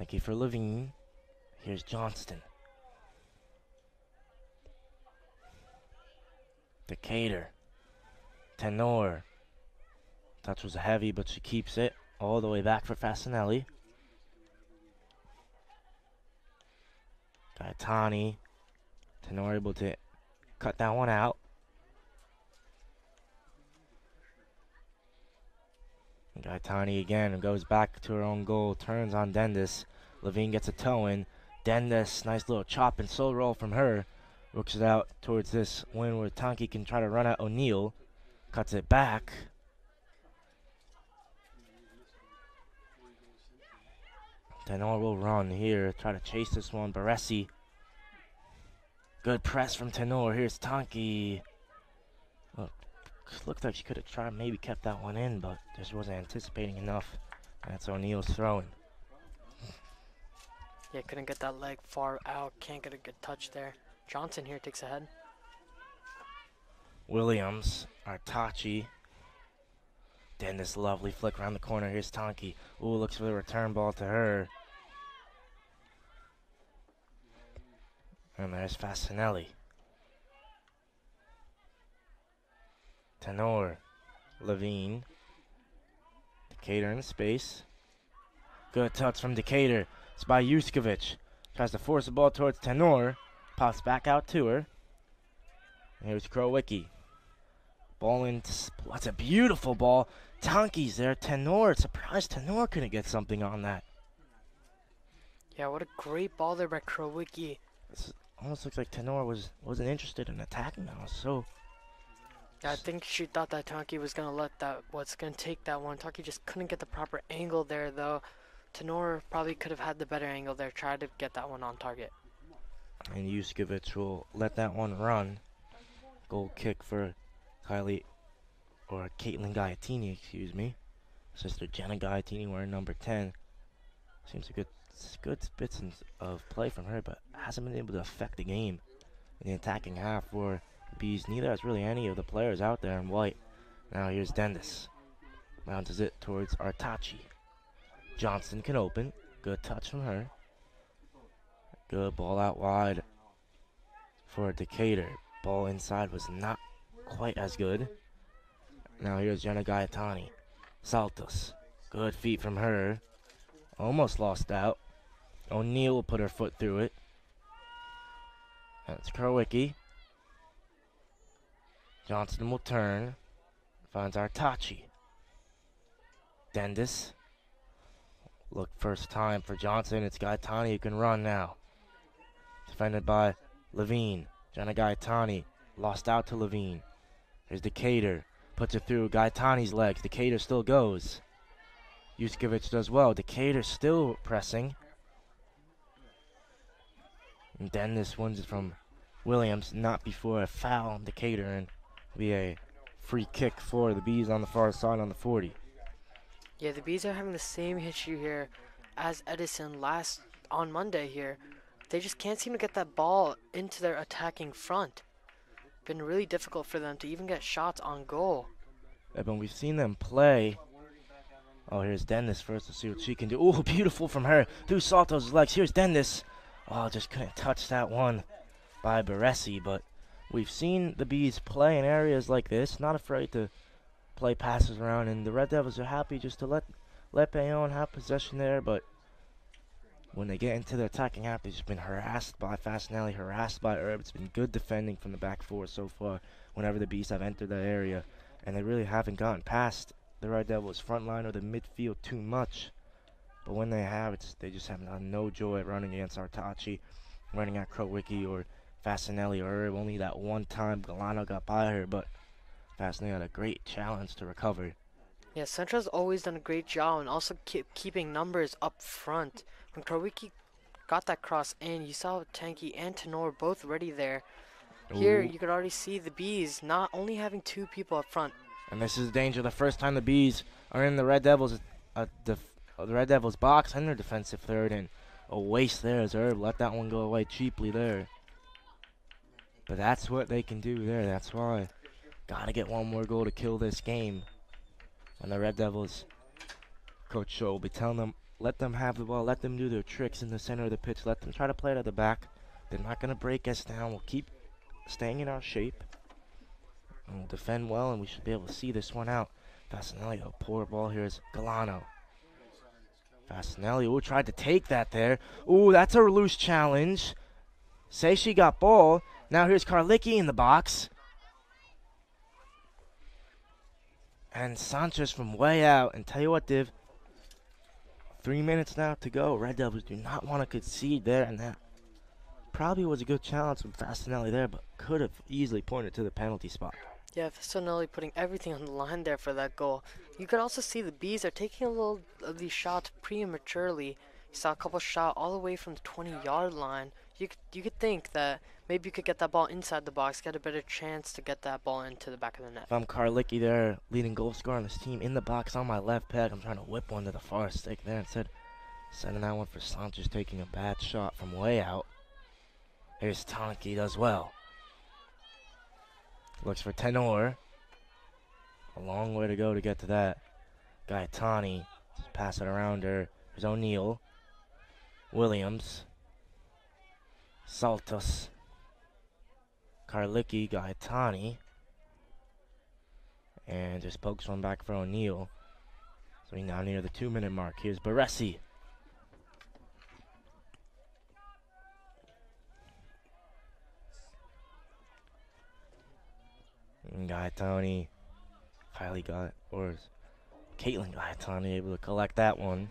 Tanky for Levine. Here's Johnston. Decatur. Tenor. Touch was heavy, but she keeps it all the way back for Fasanelli. Gaetani. Tenor able to cut that one out. Gaetani again goes back to her own goal. Turns on Dendis. Levine gets a toe in. Dendis, nice little chop and slow roll from her. Works it out towards this win where Tonki can try to run at O'Neal. Cuts it back. Tenor will run here. Try to chase this one. Baresi. Good press from Tenor. Here's Tonki. Look, looked like she could have tried, maybe kept that one in, but just wasn't anticipating enough. That's O'Neal's throwing. Yeah, couldn't get that leg far out. Can't get a good touch there. Johnson here takes a head. Williams, Artachi. Then this lovely flick around the corner. Here's Tonki. Ooh, looks for the return ball to her. And there's Fasanelli. Tenor. Levine. Decatur in space. Good touch from Decatur. It's by Juskovic. Tries to force the ball towards Tenor. Pops back out to her. And here's Krowicki. Ball in. That's a beautiful ball. Tonki's there. Tenor. Surprised Tenor couldn't get something on that. Yeah, what a great ball there by Krowicki. This almost looks like Tenor wasn't interested in attacking now. So yeah, I think she thought that Tonki was gonna take that one. Tonki just couldn't get the proper angle there though. Tenor probably could have had the better angle there. Tried to get that one on target. And Juskovic will let that one run. Goal kick for Caitlin Gaetini, excuse me. Sister Jenna Gaetini wearing number 10. Seems a good bits of play from her, but hasn't been able to affect the game in the attacking half for Bees, neither has really any of the players out there in white. Now here's Dendis. Bounces it towards Artachi. Johnson can open. Good touch from her. Good ball out wide for Decatur. Ball inside was not quite as good. Now here's Jenna Gaetani. Saltos. Good feet from her. Almost lost out. O'Neal will put her foot through it. That's Karwicki. Johnson will turn. Finds Artachi. Dendis. Look, first time for Johnson. It's Gaetani who can run now. Defended by Levine. Jenna Gaetani lost out to Levine. Here's Decatur. Puts it through Gaetani's legs. Decatur still goes. Yuskovic does well. Decatur still pressing. And Dendis wins it from Williams. Not before a foul on Decatur. And be a free kick for the Bees on the far side on the 40. Yeah, the Bees are having the same issue here as Edison on Monday here. They just can't seem to get that ball into their attacking front. Been really difficult for them to even get shots on goal. Yeah, but we've seen them play. Oh, here's Dennis first to see what she can do. Oh, beautiful from her. Through Salto's legs. Here's Dennis. Oh, just couldn't touch that one by Baresi. But we've seen the Bees play in areas like this. Not afraid to play passes around. And the Red Devils are happy just to let Bayonne have possession there. But when they get into the attacking half, they've just been harassed by Fasinelli, harassed by Herb. It's been good defending from the back four so far whenever the Bees have entered that area. And they really haven't gotten past the Red Devils' front line or the midfield too much. But when they have, they just have no joy at running against Artachi, running at Krowicki or Fasinelli or Herb. Only that one time Galano got by her, but Fasinelli had a great challenge to recover. Yeah, Central's always done a great job and also keeping numbers up front. When Krowicki got that cross in, you saw Tanky and Tenor both ready there. Here, you could already see the Bees not only having two people up front. And this is danger. The first time the Bees are in the Red Devils' box and their defensive third, and a waste there as Herb let that one go away cheaply there. But that's what they can do there. That's why gotta get one more goal to kill this game. And the Red Devils coach Shaw will be telling them, let them have the ball, let them do their tricks in the center of the pitch, let them try to play it at the back. They're not gonna break us down. We'll keep staying in our shape. And we'll defend well, and we should be able to see this one out. Fasinelli, a poor ball here is Galano. Fasinelli, tried to take that there. Ooh, that's a loose challenge. Say she got ball. Now here's Karlicki in the box. And Sanchez from way out. And tell you what, Div, 3 minutes now to go. Red Devils do not want to concede there, and that probably was a good challenge from Fasinelli there, but could have easily pointed to the penalty spot. Yeah, Fasinelli putting everything on the line there for that goal. You could also see the Bees are taking a little of these shots prematurely. You saw a couple shots all the way from the 20-yard line. You could think that maybe you could get that ball inside the box, get a better chance to get that ball into the back of the net. If I'm Karlicki there, leading goal scorer on this team, in the box on my left peg, I'm trying to whip one to the far stick there instead. Sending that one for Sanchez, taking a bad shot from way out. Here's Tonki, does well. Looks for Tenor. A long way to go to get to that. Gaetani, just pass it around her. There's O'Neal. Williams. Saltos. Karlicki, Gaetani. And just pokes one back for O'Neal. So we now near the 2-minute mark. Here's Baresi. And Gaetani Caitlin Gaetani able to collect that one.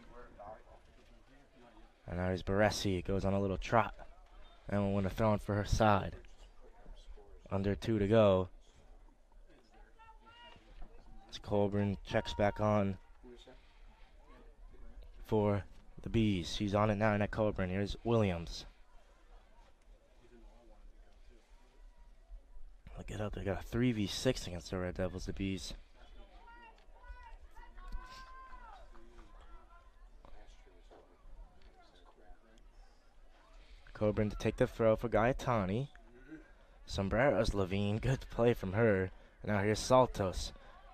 And now here's Baresi. It goes on a little trot. And we'll win a throw in for her side. Under 2 to go. As Colburn checks back on for the Bees. She's on it now, Annette Colburn. Here's Williams. Look it up. They got a 3v6 against the Red Devils, the Bees. Coburn to take the throw for Gaetani. Sombreros Levine, good play from her. And now here's Saltos.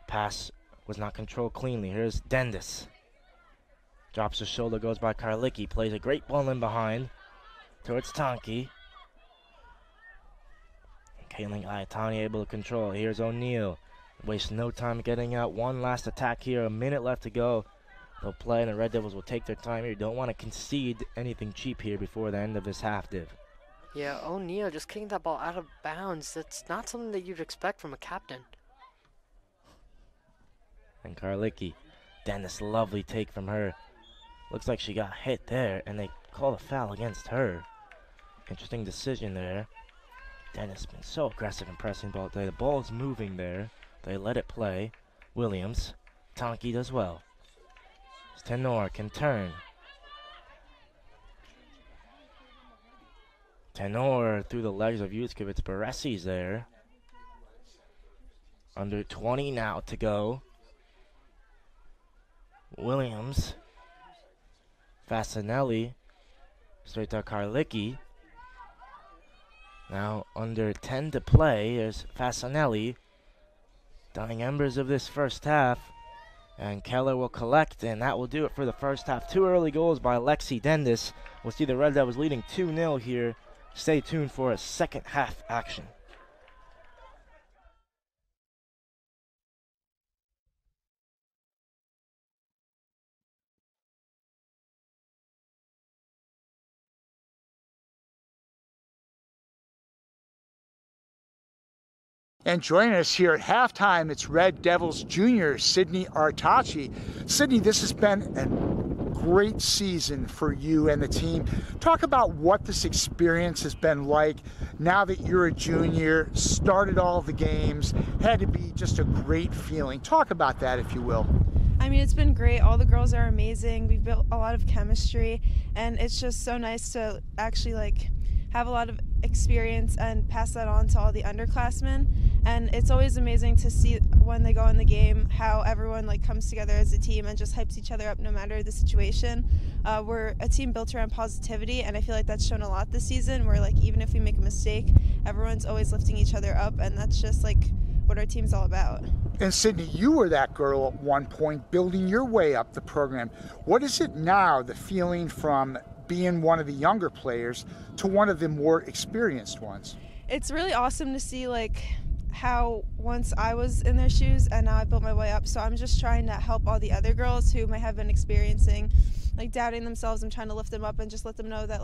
Pass was not controlled cleanly. Here's Dendis. Drops his shoulder, goes by Karlicki. Plays a great ball in behind towards Tonki. Kaylin Ayatani able to control. Here's O'Neal. Wastes no time getting out. One last attack here. A minute left to go. They'll play, and the Red Devils will take their time here. You don't want to concede anything cheap here before the end of this half div. Yeah, O'Neal just kicking that ball out of bounds. That's not something that you'd expect from a captain. And Karlicki. Dennis, lovely take from her. Looks like she got hit there, and they call a foul against her. Interesting decision there. Dennis been so aggressive in pressing ball today. The ball is moving there. They let it play. Williams. Tonki does well. Tenor can turn. Tenor through the legs of Yuskevich. Baresi's there. Under 20 now to go. Williams. Fasanelli. Straight to Karlicki. Now under 10 to play. There's Fasanelli. Dying embers of this first half. And Keller will collect, and that will do it for the first half. 2 early goals by Lexi Dendis. We'll see the Red Devils leading 2-0 here. Stay tuned for a second half action. And joining us here at halftime, it's Red Devils junior Sydney Artachi. Sydney, this has been a great season for you and the team. Talk about what this experience has been like now that you're a junior, started all the games, had to be just a great feeling. Talk about that, if you will. I mean, it's been great. All the girls are amazing. We've built a lot of chemistry, and it's just so nice to actually have a lot of experience and pass that on to all the underclassmen. And it's always amazing to see when they go in the game how everyone comes together as a team and just hypes each other up no matter the situation. We're a team built around positivity, and I feel like that's shown a lot this season, where even if we make a mistake, everyone's always lifting each other up, and that's just what our team's all about. And Sydney, you were that girl at one point building your way up the program. What is it now, the feeling from being one of the younger players to one of the more experienced ones? It's really awesome to see how once I was in their shoes and now I built my way up. So I'm just trying to help all the other girls who might have been experiencing doubting themselves. I'm trying to lift them up and just let them know that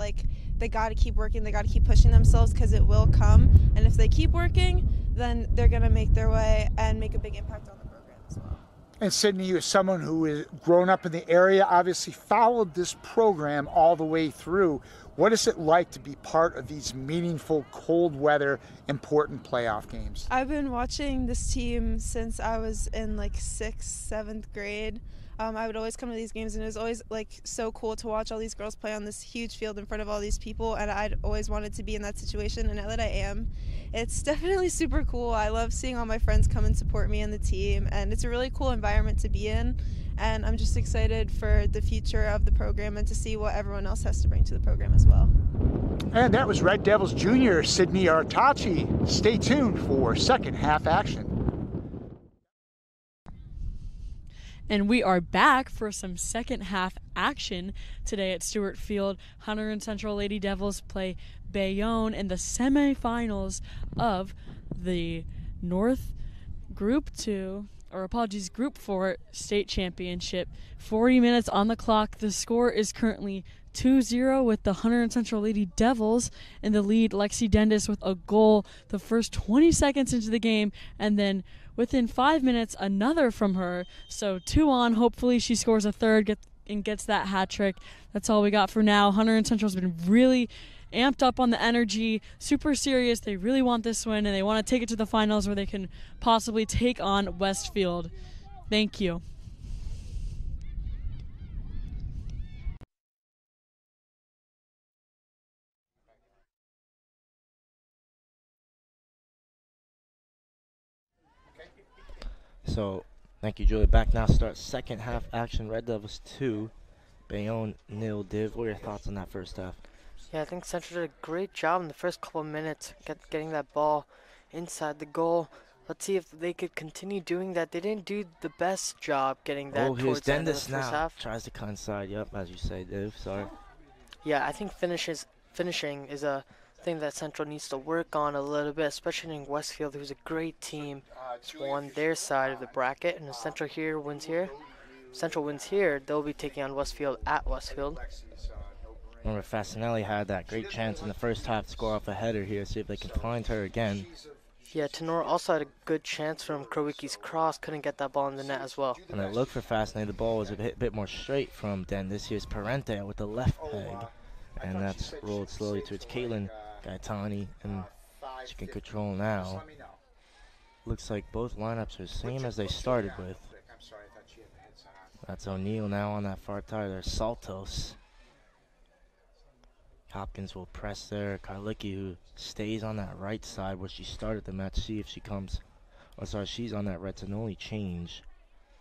they got to keep working, they got to keep pushing themselves, because it will come. And if they keep working, then they're going to make their way and make a big impact on the program as well. And Sydney, you as someone who has grown up in the area, obviously followed this program all the way through. What is it like to be part of these meaningful, cold weather, important playoff games? I've been watching this team since I was in 6th, 7th grade. I would always come to these games, and it was always so cool to watch all these girls play on this huge field in front of all these people, and I'd always wanted to be in that situation, and now that I am, it's definitely super cool. I love seeing all my friends come and support me and the team, and it's a really cool environment to be in, and I'm just excited for the future of the program and to see what everyone else has to bring to the program as well. And that was Red Devils junior Sydney Artachi. Stay tuned for second half action. And we are back for some second half action today at Stewart Field. Hunterdon Central Lady Devils play Bayonne in the semifinals of the North Group 4 state championship. 40 minutes on the clock. The score is currently 2-0 with the Hunterdon Central Lady Devils in the lead. Lexi Dendis with a goal the first 20 seconds into the game, and then within 5 minutes, another from her. So 2 on. Hopefully she scores a third and gets that hat trick. That's all we got for now. Hunterdon Central's been really amped up on the energy, super serious. They really want this win, and they want to take it to the finals where they can possibly take on Westfield. Thank you. So, thank you, Julie. Back now, start second half action. Red Devils 2, Bayonne 0. Div, what are your thoughts on that first half? Yeah, I think Central did a great job in the first couple of minutes getting that ball inside the goal. Let's see if they could continue doing that. They didn't do the best job getting that Oh, here's towards the end of the Dendis first now. half. Tries to cut inside. Yep, as you say, Dave. Sorry. Yeah, I think finishing is a thing that Central needs to work on a little bit, especially in Westfield, who's a great team. It's won their side of the bracket, and if Central wins here, they'll be taking on Westfield at Westfield. Remember, Fasinelli had that great chance in the first half to score off a header here. See if they can find her again. Yeah, Tenor also had a good chance from Krowicki's cross, couldn't get that ball in the net as well. And it looked for Fasinelli. The ball was a bit more straight from Dendis. Here's Parente with the left peg. And that's rolled slowly towards Caitlin Gaetani. And she can control now. Looks like both lineups are the same as they started with. That's O'Neill now on that far side. There's Saltos. Hopkins will press there. Karlicki, who stays on that right side where she started the match. See if she comes. Oh, sorry, she's on that right. It's an only change.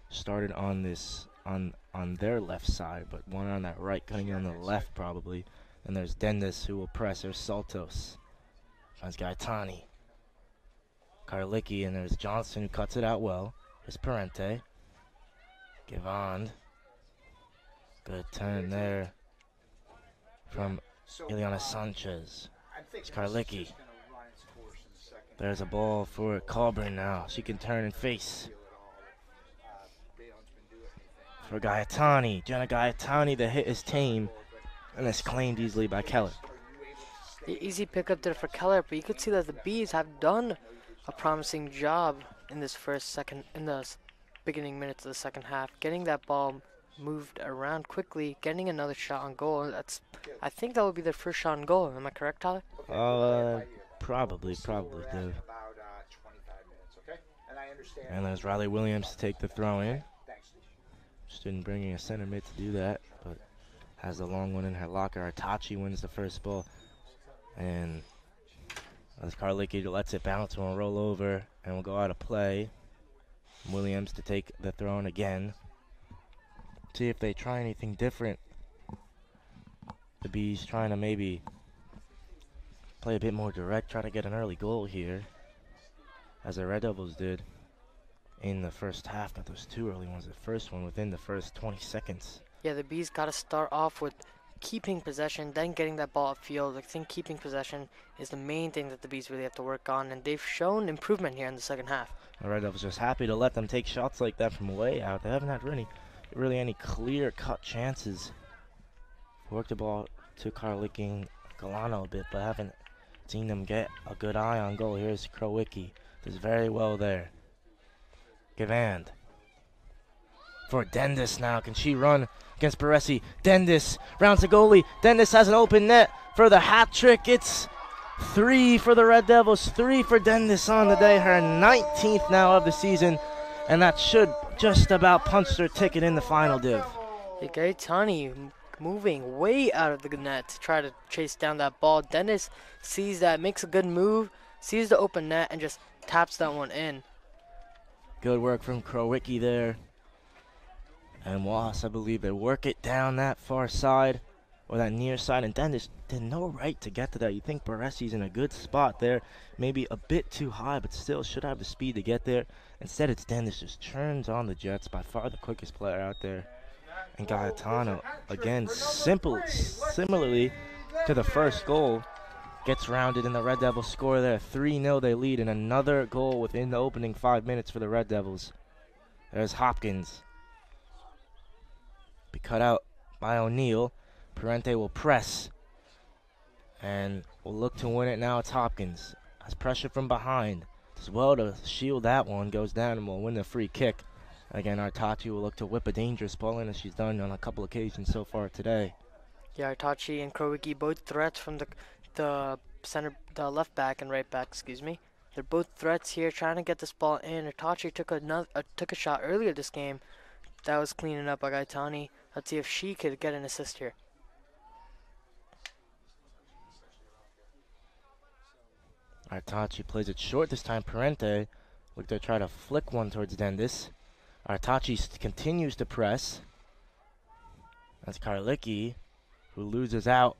Started on this on their left side, but one on that right, cutting on the left probably. And there's Dendis who will press. There's Saltos. Finds Gaetani. Karlicki, and there's Johnson who cuts it out well. There's Parente. Givand. Good turn there from Ileana Sanchez. It's Karlicki. There's a ball for Colburn now. She can turn and face. For Gaetani. Jenna Gaetani, the hit is tame. And it's claimed easily by Keller. The easy pickup there for Keller, but you could see that the Bees have done a promising job in this in the beginning minutes of the second half, getting that ball moved around quickly, getting another shot on goal. I think that would be their first shot on goal. Am I correct, Tyler? Probably, Dave. And there's Riley Williams to take the throw in. Just didn't bring in a center mid to do that, but has the long one in her locker. Artachi wins the first ball, and as Karlicki lets it bounce and will roll over and will go out of play. Williams to take the throw in again. See if they try anything different. The Bees trying to maybe play a bit more direct, try to get an early goal here, as the Red Devils did in the first half. Got those two early ones. The first one within the first 20 seconds. Yeah, the Bees got to start off with keeping possession, then getting that ball upfield. I think keeping possession is the main thing that the Bees really have to work on, and they've shown improvement here in the second half. The Red Devils just happy to let them take shots like that from way out. They haven't had really any clear-cut chances. Worked the ball to Karlicki and Galano a bit, but haven't seen them get a good eye on goal. Here's Krowicki. Does very well there. Givand. For Dendis now. Can she run against Baresi? Dendis rounds the goalie. Dendis has an open net for the hat trick. It's 3 for the Red Devils. 3 for Dendis on the day. Her 19th now of the season. And that should just about punch their ticket in the final, Div. Yeah, Gaetani moving way out of the net to try to chase down that ball. Dennis sees that, makes a good move, sees the open net, and just taps that one in. Good work from Krowicki there. And Wass, I believe they work it down that far side, or that near side, and Dennis did no right to get to that. You think Baresi's in a good spot there, maybe a bit too high, but still should have the speed to get there. Instead, it's Dennis just turns on the Jets, by far the quickest player out there. And Gaetano, again, similarly to the first goal, gets rounded, and the Red Devils score there. 3-0 they lead, and another goal within the opening 5 minutes for the Red Devils. There's Hopkins. Be cut out by O'Neill. Parente will press and will look to win it now. It's Hopkins. Has pressure from behind. Does well to shield that one. Goes down and will win the free kick. Again, Artachi will look to whip a dangerous ball in, as she's done on a couple occasions so far today. Yeah, Artachi and Krowicki, both threats from the left back and right back, excuse me. They're both threats here, trying to get this ball in. Artachi took a shot earlier this game. That was cleaning up by Gaetani. Let's see if she could get an assist here. Artachi plays it short this time. Parente looked to try to flick one towards Dendis. Artachi continues to press. That's Karlicki, who loses out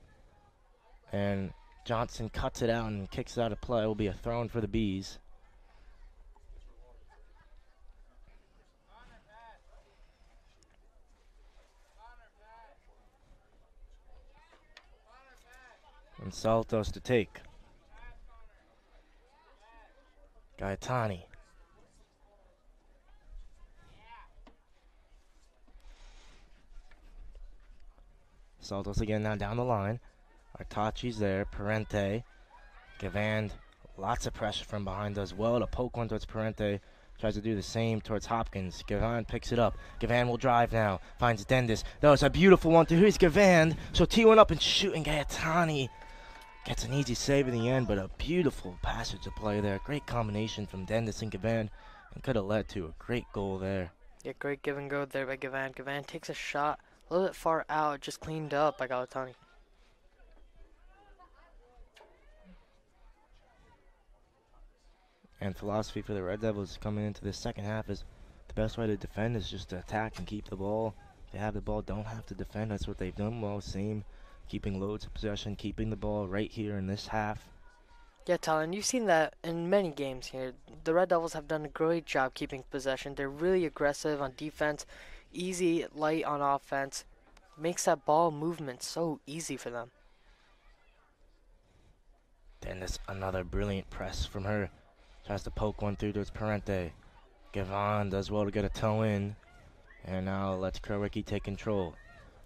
And Johnson cuts it out and kicks it out of play. It will be a throw in for the Bees. And Saltos to take. Gaetani. Saltos again now down the line. Artachi's there. Parente. Gavand. Lots of pressure from behind as well. To poke one towards Parente. Tries to do the same towards Hopkins. Gavand picks it up. Gavand will drive now. Finds Dendis. That was a beautiful one. Here's Gavand. So T1 up and shooting. Gaetani gets an easy save in the end, but a beautiful passage of play there. Great combination from Dendis and Gavand, and could have led to a great goal there. Yeah, great give and go there by Gavand. Gavand takes a shot a little bit far out, just cleaned up by Galatani. And philosophy for the Red Devils coming into the second half is the best way to defend is just to attack and keep the ball. If they have the ball, don't have to defend. That's what they've done well. Same. Keeping loads of possession, keeping the ball right here in this half. Yeah, Talon, you've seen that in many games here. The Red Devils have done a great job keeping possession. They're really aggressive on defense, easy, light on offense. Makes that ball movement so easy for them. Then there's another brilliant press from her. Tries to poke one through towards Parente. Gavand does well to get a toe in. And now lets Kuricki take control.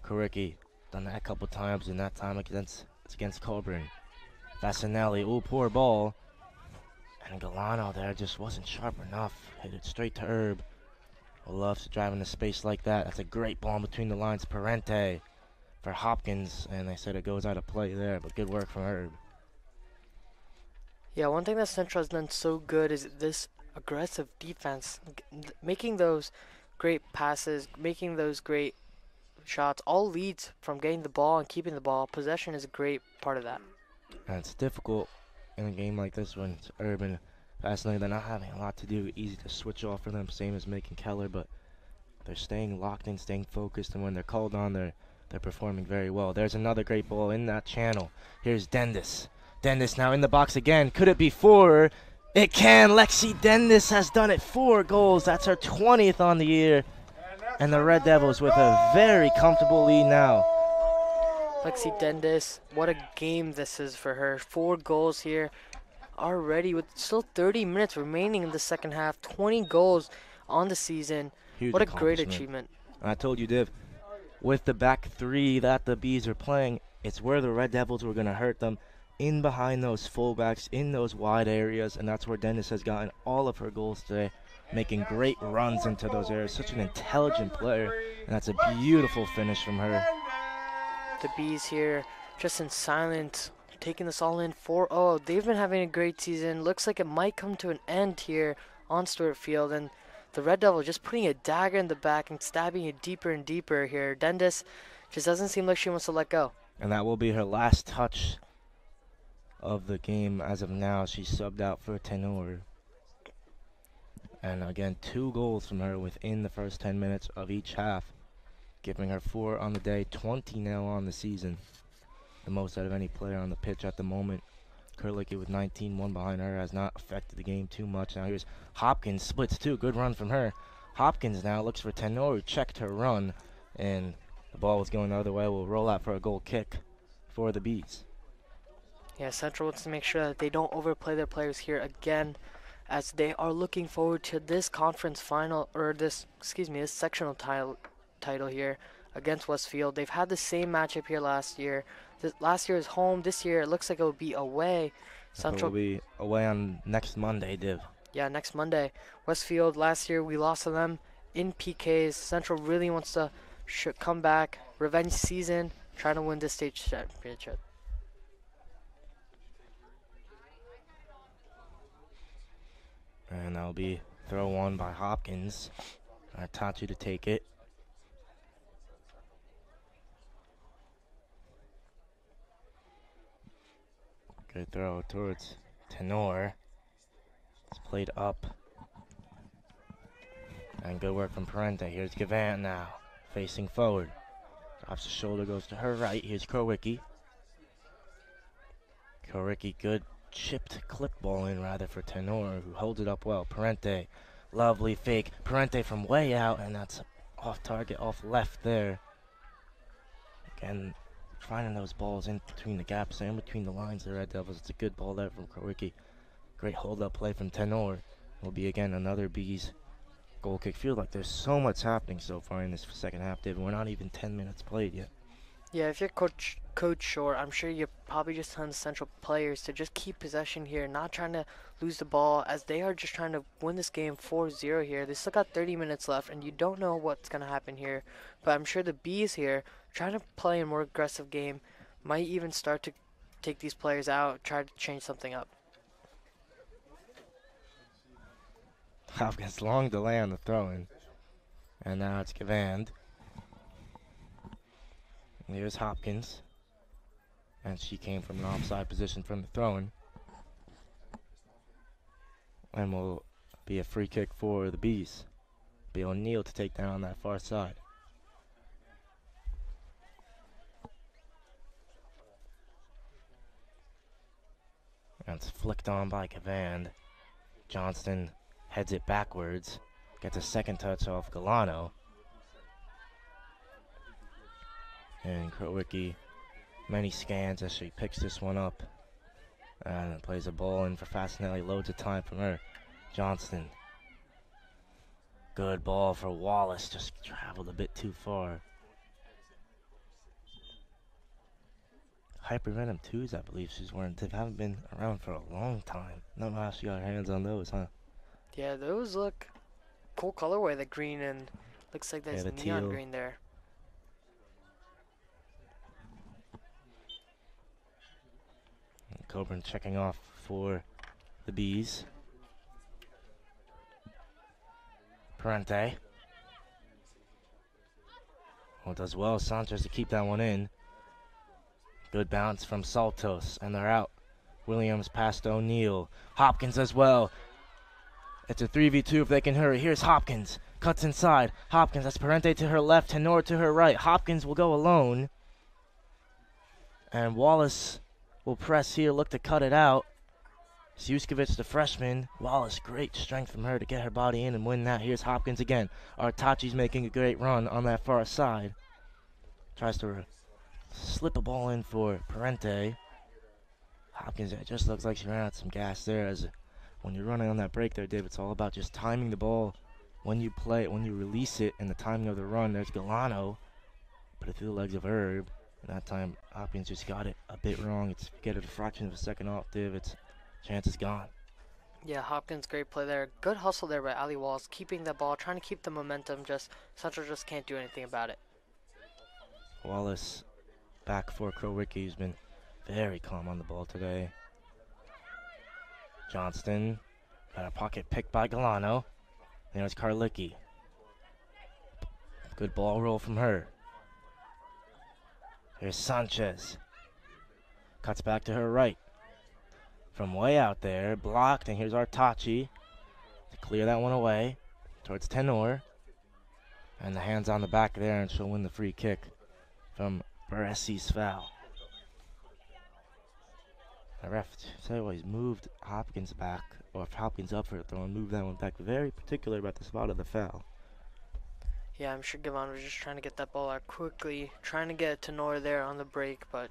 Kuricki done that a couple times, and that time it's against Colburn. Vasinelli, ooh, poor ball. And Galano there just wasn't sharp enough. Hit it straight to Herb. Loves to drive into space like that. That's a great ball in between the lines. Parente for Hopkins, and they said it goes out of play there, but good work from Herb. Yeah, one thing that Central has done so good is this aggressive defense. Making those great passes, making those great shots, all leads from getting the ball and keeping the ball. Possession is a great part of that. And it's difficult in a game like this when it's Urban. Fascinating, they're not having a lot to do. Easy to switch off for them, same as Macon Keller, but they're staying locked in, staying focused, and when they're called on, they're performing very well. There's another great ball in that channel. Here's Dendis. Dendis now in the box again. Could it be 4? It can. Lexi Dendis has done it. 4 goals. That's her 20th on the year. And the Red Devils with a very comfortable lead now. Lexi Dendis, what a game this is for her. 4 goals here already with still 30 minutes remaining in the second half. 20 goals on the season. Huge what a great achievement. And I told you, Div, with the back 3 that the Bees are playing, it's where the Red Devils were going to hurt them. In behind those fullbacks, in those wide areas, and that's where Dendis has gotten all of her goals today, making great runs into those areas. Such an intelligent player, and that's a beautiful finish from her. The Bees here just in silence, taking this all in. 4-0. They've been having a great season. Looks like it might come to an end here on Stewart Field, and the Red Devil just putting a dagger in the back and stabbing it deeper and deeper here. Dendis just doesn't seem like she wants to let go. And that will be her last touch of the game as of now. She's subbed out for Tenor. And again, 2 goals from her within the first 10 minutes of each half, giving her 4 on the day, 20 now on the season. The most out of any player on the pitch at the moment. Kurlicki with 19, 1 behind her, has not affected the game too much. Now here's Hopkins, splits 2, good run from her. Hopkins now looks for Tenor, who checked her run, and the ball was going the other way. Will roll out for a goal kick for the Bees. Yeah, Central wants to make sure that they don't overplay their players here again, as they are looking forward to this conference final, or this sectional title here against Westfield. They've had the same matchup here last year. Last year is home. This year it looks like it will be away. Central will be away on next Monday, Div. Yeah, next Monday. Westfield, last year we lost to them in PKs. Central really wants to come back, revenge season, trying to win this state championship. And that'll be throw on by Hopkins. Tachi to take it. Good throw towards Tenor. It's played up. And good work from Parente. Here's Gavant now, facing forward. Drops the shoulder, goes to her right. Here's Kurwicki. Koricki, good chipped clip ball in rather for Tenor, who holds it up well. Parente, lovely fake. Parente from way out, and that's off target, off left there. Again, finding those balls in between the gaps and in between the lines of the Red Devils. It's a good ball there from Koricki. Great hold-up play from Tenor. Will be again another Bees goal kick. Feel like there's so much happening so far in this second half, David. We're not even 10 minutes played yet. Yeah, if you're Coach Short, I'm sure you're probably just telling the Central players to just keep possession here, not trying to lose the ball, as they are just trying to win this game 4-0 here. They still got 30 minutes left, and you don't know what's going to happen here. But I'm sure the Bees here, trying to play a more aggressive game, might even start to take these players out, try to change something up. Hopkins, long delay on the throw-in. And now it's Gavand. Here's Hopkins. And she came from an offside position from the throw-in. And will be a free kick for the Bees. Be O'Neal to take down on that far side. And it's flicked on by Gavand. Johnston heads it backwards. Gets a second touch off Galano. And Koricki, many scans as she picks this one up. And plays a ball in for Fasinelli. Loads of time from her. Johnston. Good ball for Wallace. Just traveled a bit too far. Hypervenom 2s, I believe she's wearing. They haven't been around for a long time. Don't know how she got her hands on those, huh? Yeah, those look cool colorway, the green, and looks like there's the neon teal. green there. And Coburn checking off for the Bees. Parente. Well, does well Sanchez to keep that one in. Good bounce from Saltos, and they're out. Williams past O'Neal. Hopkins as well. It's a 3v2 if they can hurry. Here's Hopkins. Cuts inside. Hopkins, that's Parente to her left, Tenor to her right. Hopkins will go alone. And Wallace will press here, look to cut it out. Zjuskovic, the freshman. Wallace, great strength from her to get her body in and win that. Here's Hopkins again. Artachi's making a great run on that far side. Tries to slip a ball in for Parente. Hopkins, it just looks like she ran out some gas there. As when you're running on that break there, Dave, it's all about just timing the ball when you play it, when you release it, and the timing of the run. There's Galano. Put it through the legs of Herb. And that time, Hopkins just got it a bit wrong. It's get it a fraction of a second off, Dave. Its chance is gone. Yeah, Hopkins, great play there. Good hustle there by Ali Walls, keeping the ball, trying to keep the momentum. Just Central just can't do anything about it. Wallace back for Koricki, who's been very calm on the ball today. Johnston got a pocket picked by Galano. There's Karlicki. Good ball roll from her. Here's Sanchez. Cuts back to her right. From way out there, blocked, and here's Artachi to clear that one away towards Tenor. And the hands on the back there, and she'll win the free kick from Baresi's foul. The ref said he's moved Hopkins back, or if Hopkins up for a throw, and moved that one back. Very particular about the spot of the foul. Yeah, I'm sure Gavon was just trying to get that ball out quickly, trying to get Tenor there on the break, but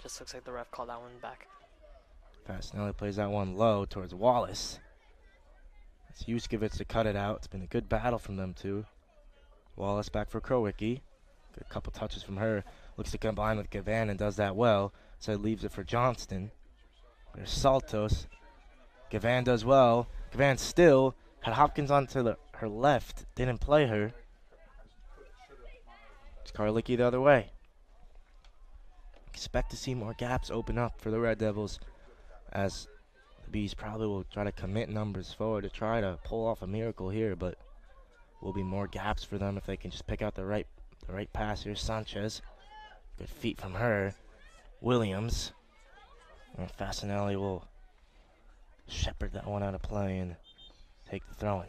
just looks like the ref called that one back. Fasinelli plays that one low towards Wallace. It's Zjuskovic to cut it out. It's been a good battle from them two. Wallace back for Koricki. Good couple touches from her. Looks to combine with Gavan and does that well. So leaves it for Johnston. There's Saltos. Gavan does well. Gavan still had Hopkins onto her left. Didn't play her. It's Karlicki the other way. Expect to see more gaps open up for the Red Devils, as the Bees probably will try to commit numbers forward to try to pull off a miracle here, but will be more gaps for them if they can just pick out the right pass. Here's Sanchez. Good feet from her. Williams. And Fasinelli will shepherd that one out of play and take the throw-in.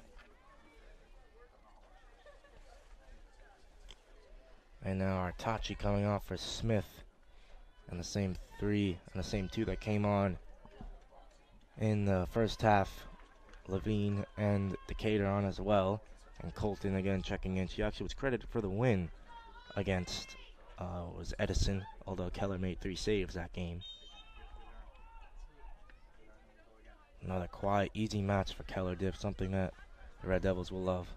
And now Artachi coming off for Smith. and the same 3 and the same 2 that came on in the first half. Levine and Decatur on as well, and Colton again checking in. She actually was credited for the win against was Edison, although Keller made 3 saves that game. Another quiet, easy match for Keller Div, something that the Red Devils will love.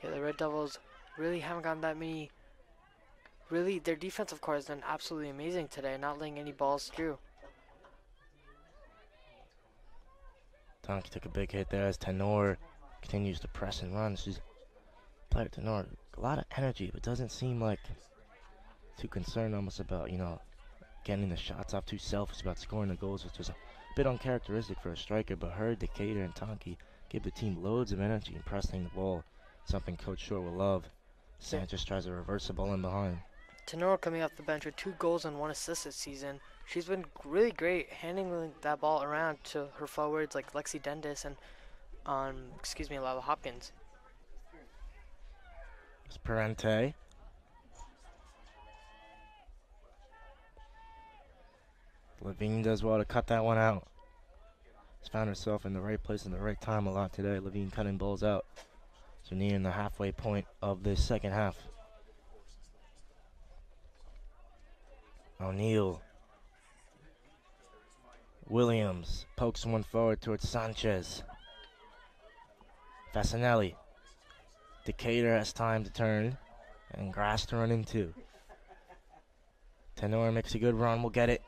Yeah, the Red Devils really haven't gotten that many. Really, their defensive core has done absolutely amazing today, not letting any balls through. Tonki took a big hit there as Tenor continues to press and run. She's player Tenor, a lot of energy, but doesn't seem like too concerned almost about, you know, getting the shots off, too selfish about scoring the goals, which was a bit uncharacteristic for a striker. But her, Decatur, and Tonki give the team loads of energy in pressing the ball, something Coach Shore will love. Sanchez tries to reverse the ball in behind. Tenor coming off the bench with 2 goals and 1 assist this season. She's been really great handling that ball around to her forwards like Lexi Dendis and Lala Hopkins. It's Parente. Levine does well to cut that one out. She's found herself in the right place in the right time a lot today. Levine cutting balls out. So nearing the halfway point of this second half. O'Neal. Williams pokes one forward towards Sanchez. Fasanelli. Decatur has time to turn and grass to run into. Tenor makes a good run, will get it.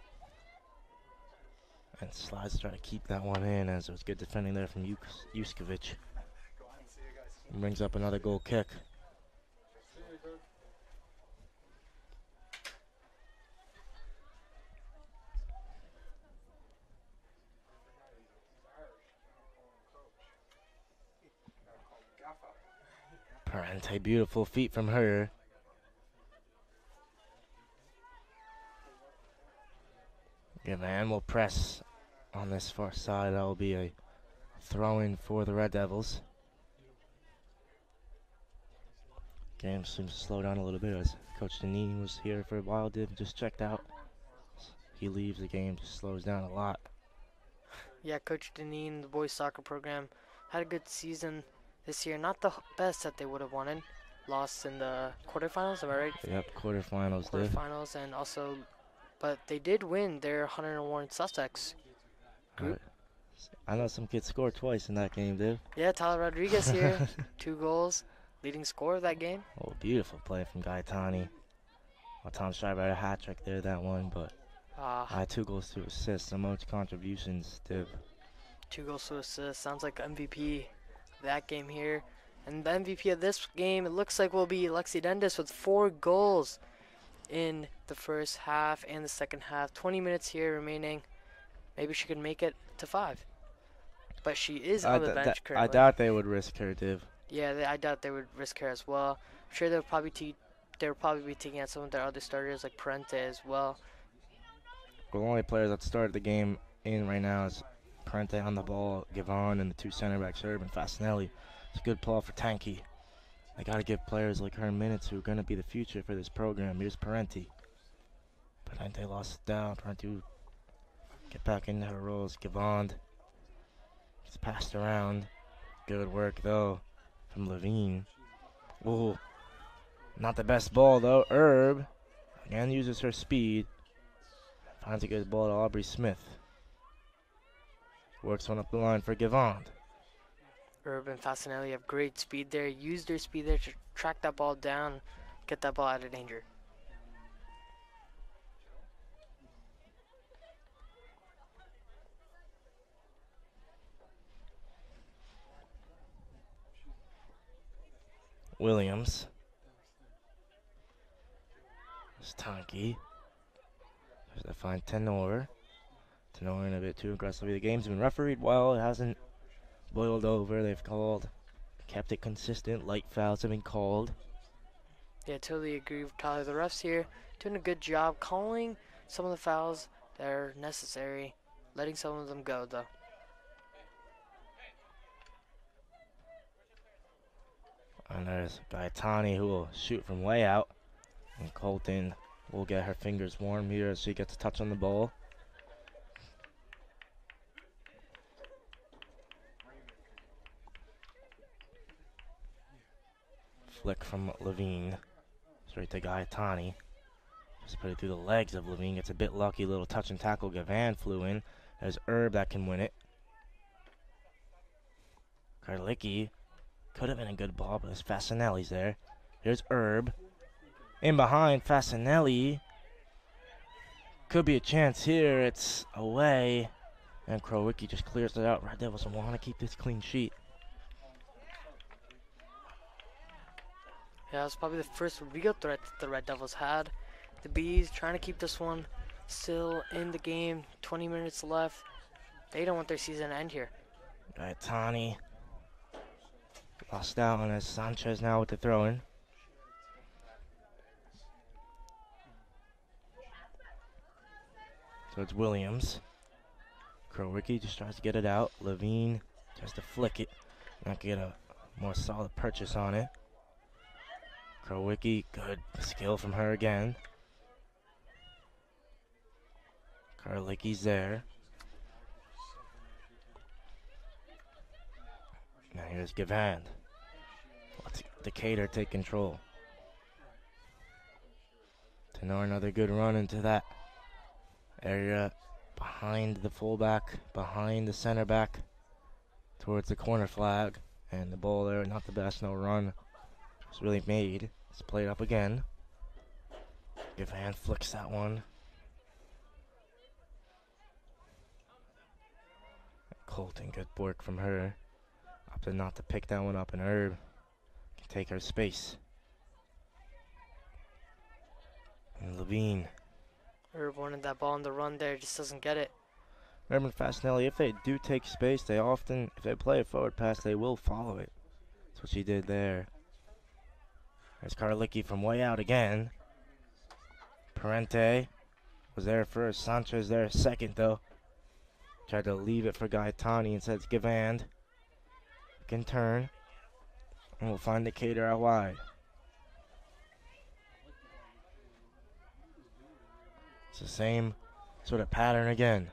And slides to try to keep that one in, as it was good defending there from Yuskovic. Brings up another goal kick. Parente, beautiful feet from her. Gavan will press on this far side. That will be a throw-in for the Red Devils. Game seems to slow down a little bit as Coach Deneen was here for a while, just checked out. He leaves, the game just slows down a lot. Yeah, Coach Deneen, the boys soccer program, had a good season this year. Not the best that they would have wanted. Lost in the quarterfinals, am I right? Yep, quarterfinals. Quarterfinals, and also, but they did win their 101 Sussex group. I know some kids scored twice in that game, dude. Yeah, Tyler Rodriguez here, 2 goals, leading scorer of that game. Oh, beautiful play from Gaetani. Well, Tom Schreiber had a hat trick there, that one, but I had 2 goals, 2 assists, so much contributions, Div. 2 goals, 2 assists, sounds like MVP that game here. And the MVP of this game, it looks like will be Lexi Dendis with 4 goals in the first half and the second half. 20 minutes here remaining. Maybe she could make it to 5. But she is on the bench currently. I doubt they would risk her, Div. Yeah, I doubt they would risk her as well. I'm sure they'll probably be taking out some of their other starters like Parente as well. The only players that started the game in right now is Parente on the ball, Gavon, and the 2 center backs, Herb and Fasanelli. It's a good ball for Tanky. They got to give players like her minutes who are going to be the future for this program. Here's Parente. Parente lost it down. Parente get back into her roles. Gavon gets passed around. Good work, though, from Levine. Ooh, not the best ball, though. Herb again uses her speed. Finds a good ball to Aubrey Smith. Works one up the line for Gavon. Herb and Fasanelli have great speed there. Use their speed there to track that ball down, get that ball out of danger. Williams. There's Tonki. There's that fine Tenor. Tenor in a bit too aggressively. The game's been refereed well. It hasn't boiled over. They've kept it consistent. Light fouls have been called. Yeah, totally agree with Tyler. The refs here doing a good job calling some of the fouls that are necessary, letting some of them go, though. And there's Gaetani who will shoot from way out. And Colton will get her fingers warm here as she gets a touch on the ball. Flick from Levine. Straight to Gaetani. Just put it through the legs of Levine. Gets a bit lucky. Little touch and tackle. Gavan flew in. There's Herb that can win it. Karlicki. Could have been a good ball, but there's Fasinelli's there. Here's Herb. In behind Fasinelli. Could be a chance here. It's away. And Krowicki just clears it out. Red Devils want to keep this clean sheet. Yeah, it's probably the first real threat that the Red Devils had. The Bees trying to keep this one still in the game. 20 minutes left. They don't want their season to end here. Gaetani lost out on as Sanchez now with the throw-in. So it's Williams. Krowicki just tries to get it out. Levine tries to flick it. Not get a more solid purchase on it. Krowicki, good skill from her again. Karlicki's there. Now here's Gavan. Let's Decatur take control. Tenor, another good run into that area behind the fullback, behind the center back, towards the corner flag. And the ball there, not the best, no run. It's really made. It's played up again. Gavan flicks that one. Colton, good work from her. Opted not to pick that one up, and Herb can take her space. And Levine. Herb wanted that ball on the run there, just doesn't get it. Herb and Fasinelli, if they do take space, they often, if they play a forward pass, they will follow it. That's what she did there. There's Karlicki from way out again. Parente was there first. Sanchez there second, though. Tried to leave it for Gaetani. Instead, it's Gavand. Can turn. And we'll find Decatur out wide. It's the same sort of pattern again.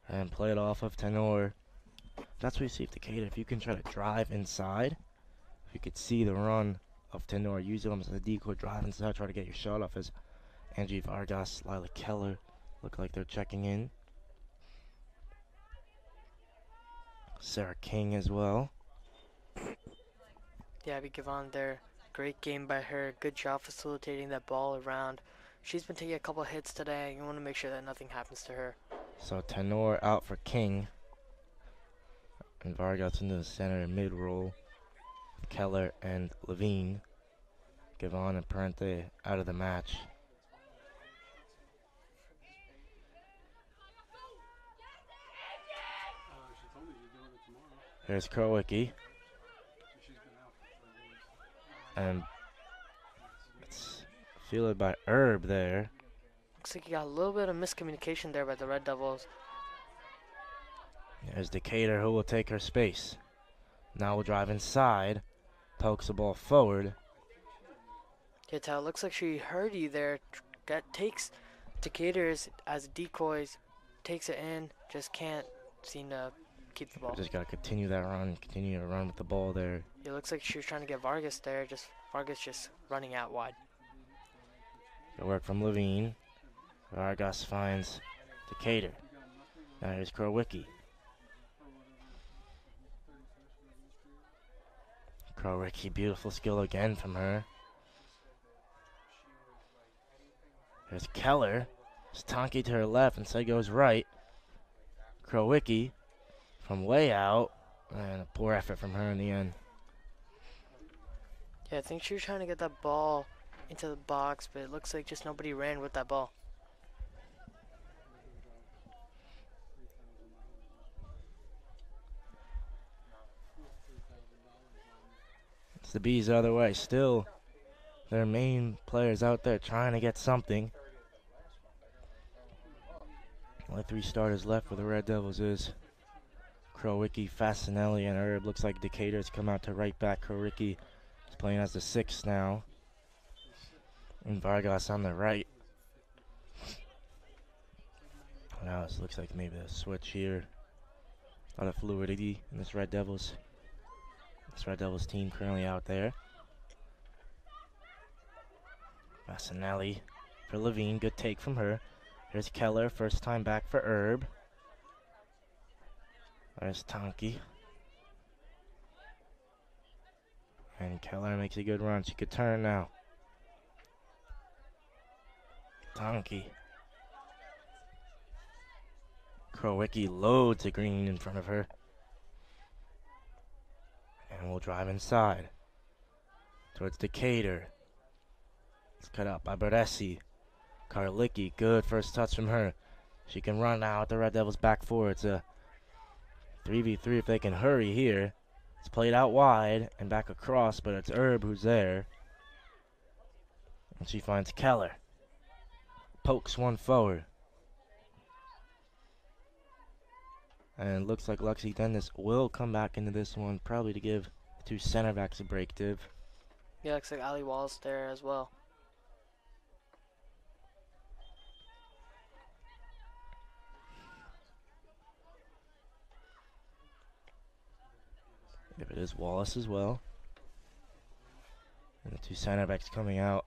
And play it off of Tenor. That's what you see if Decatur. If you can try to drive inside, if you could see the run of Tenor, use them as a decoy, drive inside, try to get your shot off as Angie Vargas, Lila Keller look like they're checking in. Sarah King as well. Yeah, we give on there. Great game by her. Good job facilitating that ball around. She's been taking a couple of hits today. You want to make sure that nothing happens to her. So Tenor out for King. And Vargas into the center mid-roll. Keller and Levine. Gavon and Parente out of the match. Here's Krowicki. And it's fielded by Herb there. Looks like you got a little bit of miscommunication there by the Red Devils. There's Decatur who will take her space. Now we'll drive inside. Pokes the ball forward. Yeah, Tal, looks like she heard you there. Takes Decatur's as decoys. Takes it in. Just can't seem to keep the ball. Just got to continue that run. Continue to run with the ball there. It looks like she was trying to get Vargas there. Vargas just running out wide. Good work from Levine. Vargas finds Decatur. Now here's Krowicki. Krowicki, beautiful skill again from her. There's Keller. Stanky to her left, and Say goes right. Krowicki from way out, and a poor effort from her in the end. Yeah, I think she was trying to get that ball into the box, but it looks like just nobody ran with that ball. It's the Bees the other way. Still, their main players out there trying to get something. Only 3 starters left for the Red Devils is Krowicki, Fasinelli, and Herb. Looks like Decatur's come out to right back. Krowicki is playing as the 6th now. And Vargas on the right. Now this looks like maybe a switch here. A lot of fluidity in this Red Devils team currently out there. Massinelli for Levine. Good take from her. Here's Keller. First time back for Herb. There's Tonki. And Keller makes a good run. She could turn now. Tonki. Krowicki loads a green in front of her. And we'll drive inside. Towards Decatur. It's cut out by Baresi. Karlicki, good first touch from her. She can run now at the Red Devils back four. It's a 3v3 if they can hurry here. It's played out wide and back across, but it's Herb who's there. And she finds Keller. Pokes one forward. And looks like Lexi Dennis will come back into this one, probably to give the two center backs a break, Div. Yeah, looks like Ali Wall's there as well. If it is Wallace as well. And the two center backs coming out.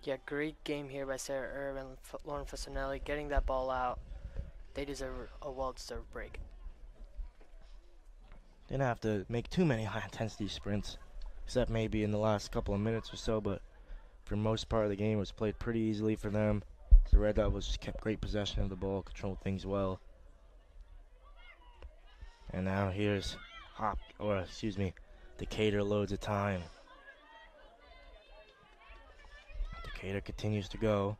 Yeah, great game here by Sarah Erb and Lauren Fasanelli getting that ball out. They deserve a well-deserved break. Didn't have to make too many high-intensity sprints, except maybe in the last couple of minutes or so, but for most part of the game it was played pretty easily for them. The Red Devils just kept great possession of the ball, controlled things well. And now here's Decatur loads of time. Decatur continues to go.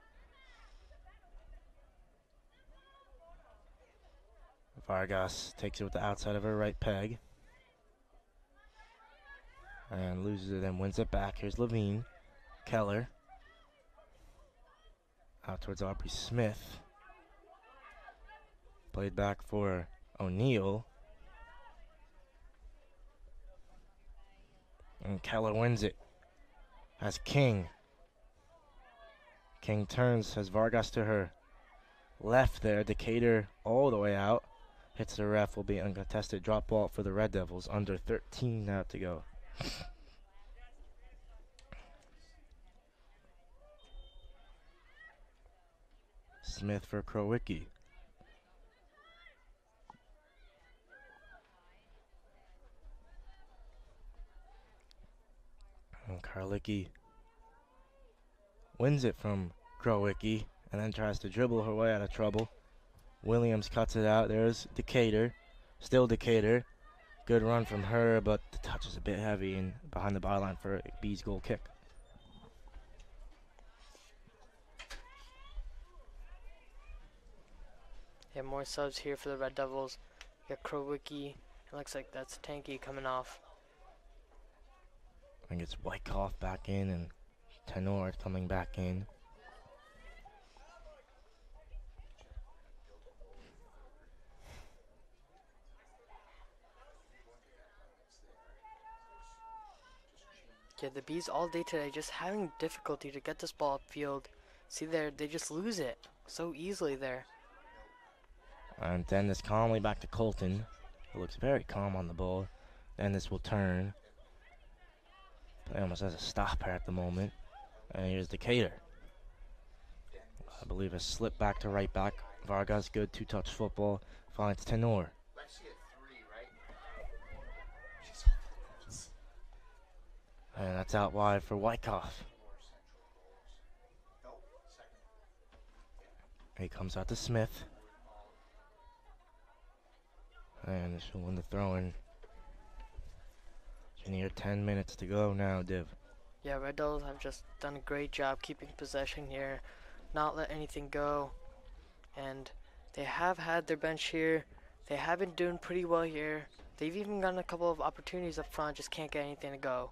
Vargas takes it with the outside of her right peg. And loses it and wins it back. Here's Levine. Keller. Out towards Aubrey Smith. Played back for O'Neal. And Keller wins it. Has King. King turns, has Vargas to her left there. Decatur all the way out. Hits the ref, will be uncontested drop ball for the Red Devils. Under 13 now to go. Smith for Krowicki. And Karlicki wins it from Krowicki and then tries to dribble her way out of trouble. Williams cuts it out. There's Decatur. Still Decatur. Good run from her, but the touch is a bit heavy and behind the byline for B's goal kick. Yeah, more subs here for the Red Devils. You got Krowicki. It looks like that's Tanky coming off. I think it's Wyckoff back in and Tenor coming back in. Yeah, the Bees all day today just having difficulty to get this ball upfield. See there, they just lose it so easily there. And Dennis calmly back to Colton, who looks very calm on the ball. Dennis will turn. Play almost has a stopper at the moment. And here's Decatur. I believe a slip back to right back. Vargas good, two-touch football. Finds Tenor. And that's out wide for Wyckoff. He comes out to Smith. And this will win the throw-in. Near 10 minutes to go now, Div. Yeah, Red Devils have just done a great job keeping possession here, not let anything go. And they have had their bench here. They have been doing pretty well here. They've even gotten a couple of opportunities up front, just can't get anything to go.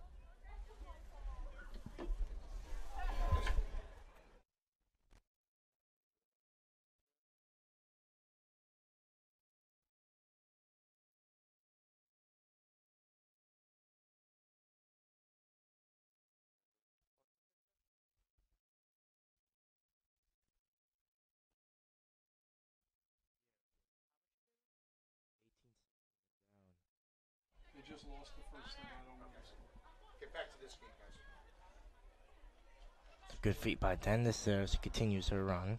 just lost the first set. I don't know the score. Get back to this game, guys. It's a good feat by Dennis there as she continues her run.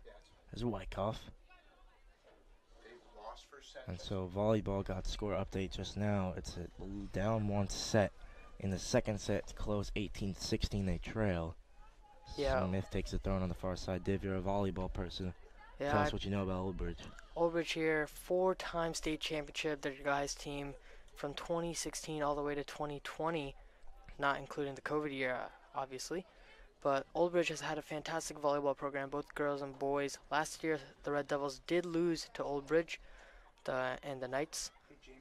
There's Wyckoff. They've lost first set. And so volleyball got score update just now. It's a down one set in the second set to close 18-16. They trail. Yeah. Smith takes the throw on the far side. Div, you're a volleyball person. Yeah, Tell us what you know about Old Bridge. Old Bridge here, 4-time state championship. Their guys team from 2016 all the way to 2020, not including the COVID year, obviously. But Old Bridge has had a fantastic volleyball program, both girls and boys. Last year, the Red Devils did lose to Old Bridge, and the Knights.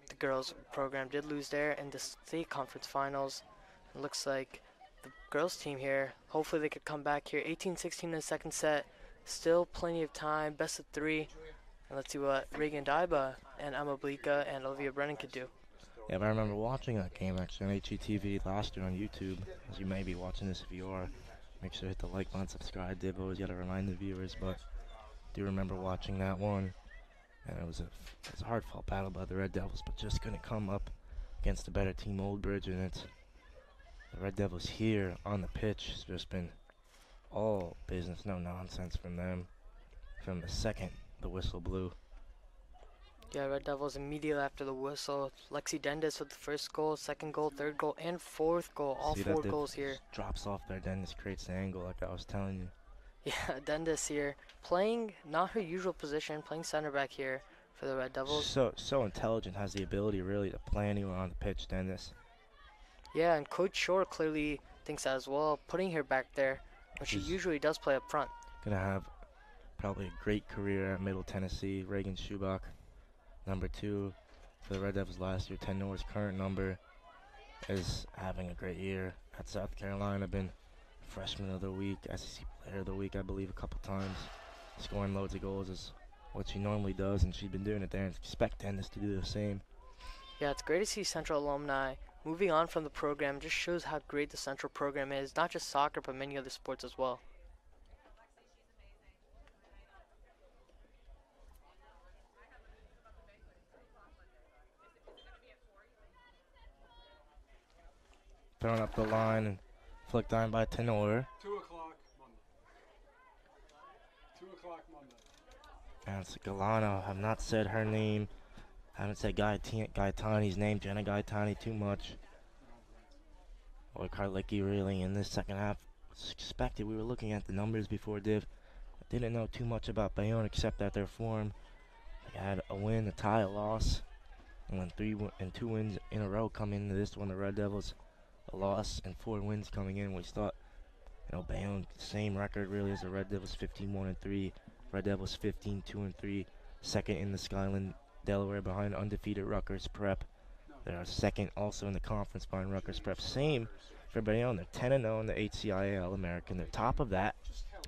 The girls program did lose there in the state conference finals. It looks like the girls team here, hopefully they could come back here. 18-16 in the second set. Still plenty of time, best of 3. And let's see what Reagan Daiba and Emma Blika and Olivia Brennan could do. Yeah, but I remember watching that game actually on HGTV last year on YouTube. As you may be watching this if you are. Make sure to hit the like button, subscribe. Div, always got to remind the viewers, but I do remember watching that one. And it was a hard-fought battle by the Red Devils, but just couldn't come up against a better team, Old Bridge. And it's the Red Devils here on the pitch. It's just been all business, no nonsense from them. From the second the whistle blew. Yeah, Red Devils immediately after the whistle. Lexi Dendes with the first goal, second goal, third goal, and fourth goal. All See 4 that goals here. Drops off there, Dennis creates the angle like I was telling you. Yeah, Dendes here. Playing not her usual position, playing center back here for the Red Devils. So intelligent, has the ability really to play anywhere on the pitch, Dennis. Yeah, and Coach Shore clearly thinks that as well, putting her back there when she usually does play up front. Gonna have probably a great career at Middle Tennessee. Reagan Schubach, number 2 for the Red Devils last year. 10 Nor's current number is having a great year at South Carolina. Been freshman of the week, SEC player of the week, I believe, a couple times. Scoring loads of goals is what she normally does, and she's been doing it there, and expect Dennis to do the same. Yeah, it's great to see Central alumni moving on from the program. Just shows how great the Central program is, not just soccer, but many other sports as well. Throwing up the line and flicked on by Tenor. 2 o'clock Monday. 2 o'clock Monday. And it's Galano. Have not said her name. Haven't said Gaetani's name, Jenna Gaetani, too much. Or Karlicki really in this second half. Was expected. We were looking at the numbers before Div. I didn't know too much about Bayonne except that their form. They had a win, a tie, a loss. And when 2 wins in a row come into this one, the Red Devils a loss and 4 wins coming in. We thought, Bayonne, same record really as the Red Devils, 15-1-3. Red Devils 15-2-3. Second in the Skyland, Delaware, behind undefeated Rutgers Prep. They are second also in the conference behind Rutgers Prep. Same for Bayonne. They're 10-0 in the HCIAL American. They're top of that,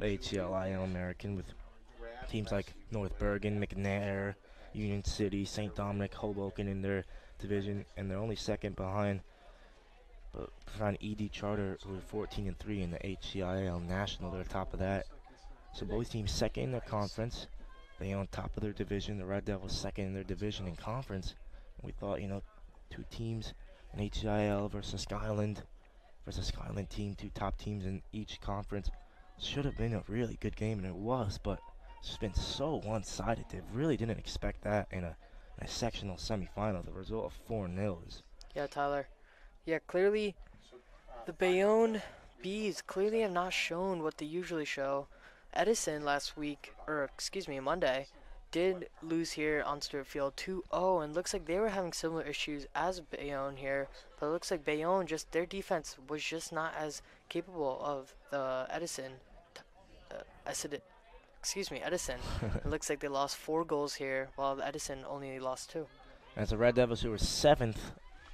the HCIAL American, with teams like North Bergen, McNair, Union City, St. Dominic, Hoboken in their division, and they're only second behind ED Charter, who are 14-3 in the HCIAL National. They're top of that. So both teams second in their conference. They on top of their division. The Red Devils second in their division in conference. And we thought, 2 teams in HCIAL versus Skyland team, 2 top teams in each conference. Should have been a really good game, and it was, but it's just been so one-sided. They really didn't expect that in a sectional semifinal. The result of 4-0 is. Yeah, Tyler. Yeah, clearly the Bayonne Bees clearly have not shown what they usually show. Edison Monday, did lose here on Stewart Field 2-0, and looks like they were having similar issues as Bayonne here. But it looks like Bayonne, their defense was just not as capable of the Edison. It looks like they lost 4 goals here, while the Edison only lost 2. As the Red Devils, who were 7th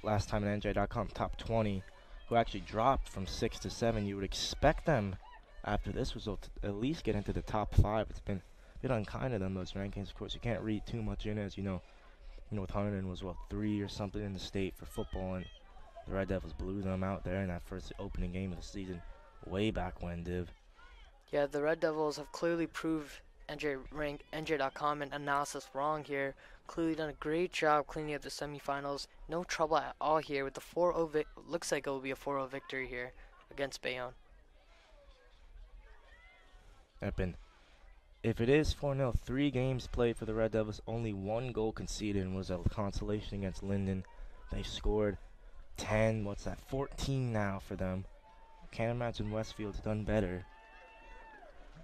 last time in NJ.com, top 20, who actually dropped from 6 to 7, you would expect them after this result to at least get into the top 5. It's been a bit unkind of them, those rankings. Of course, you can't read too much in it, as with Hunterdon was 3 or something in the state for football, and the Red Devils blew them out there in that first opening game of the season way back when, Div. Yeah, the Red Devils have clearly proved NJ.com and analysis wrong here. clearly done a great job cleaning up the semifinals. No trouble at all here with the 4-0 looks like it will be a 4-0 victory here against Bayonne. Eppin. If it is 4-0, 3 games played for the Red Devils, only 1 goal conceded, and was a consolation against Linden. They scored 14 now for them. Can't imagine Westfield's done better.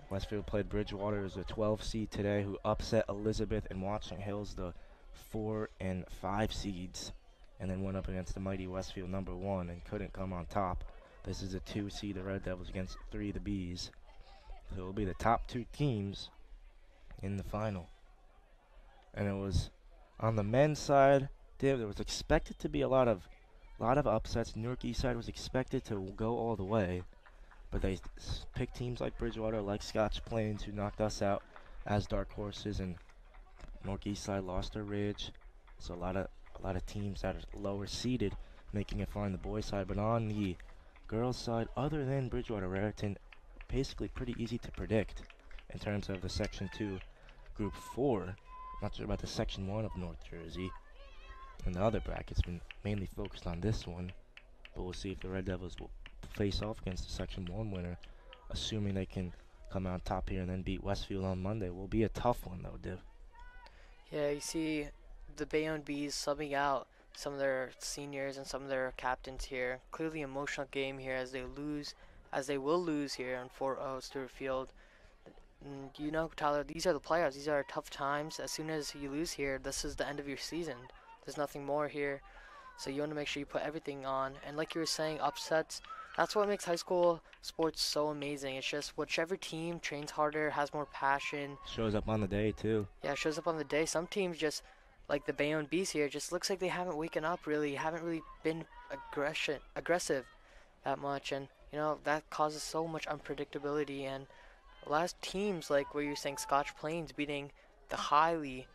Westfield played Bridgewater as a 12 seed today, who upset Elizabeth and Watchung Hills, the 4 and 5 seeds, and then went up against the mighty Westfield number 1 and couldn't come on top. This is a 2 seed, the Red Devils, against 3 the Bees. So it will be the top 2 teams in the final. And it was on the men's side, there was expected to be a lot of upsets. Newark East side was expected to go all the way, but they picked teams like Bridgewater, like Scotch Plains, who knocked us out as dark horses, and Newark East side lost their ridge. So a lot of teams that are lower seeded making it far on the boys side. But on the girls side, other than Bridgewater, Raritan, basically pretty easy to predict in terms of the Section 2 Group 4. Not sure about the Section 1 of North Jersey. And the other bracket's been mainly focused on this one. But we'll see if the Red Devils will face off against the Section 1 winner, assuming they can come out top here and then beat Westfield on Monday. Will be a tough one, though, Div. Yeah, you see the Bayonne Bees subbing out some of their seniors and some of their captains here. Clearly emotional game here as they will lose here on 4-0 Stewart Field. And you know, Tyler, these are the playoffs. These are tough times. As soon as you lose here, this is the end of your season. There's nothing more here. So you want to make sure you put everything on. And like you were saying, upsets, that's what makes high school sports so amazing. It's just whichever team trains harder, has more passion. Shows up on the day, too. Yeah, it shows up on the day. Some teams just, like the Bayonne Bees here, just looks like they haven't waken up really, haven't really been aggressive that much. And, you know, that causes so much unpredictability. And a lot of teams, like what you're saying, Scotch Plains beating the highly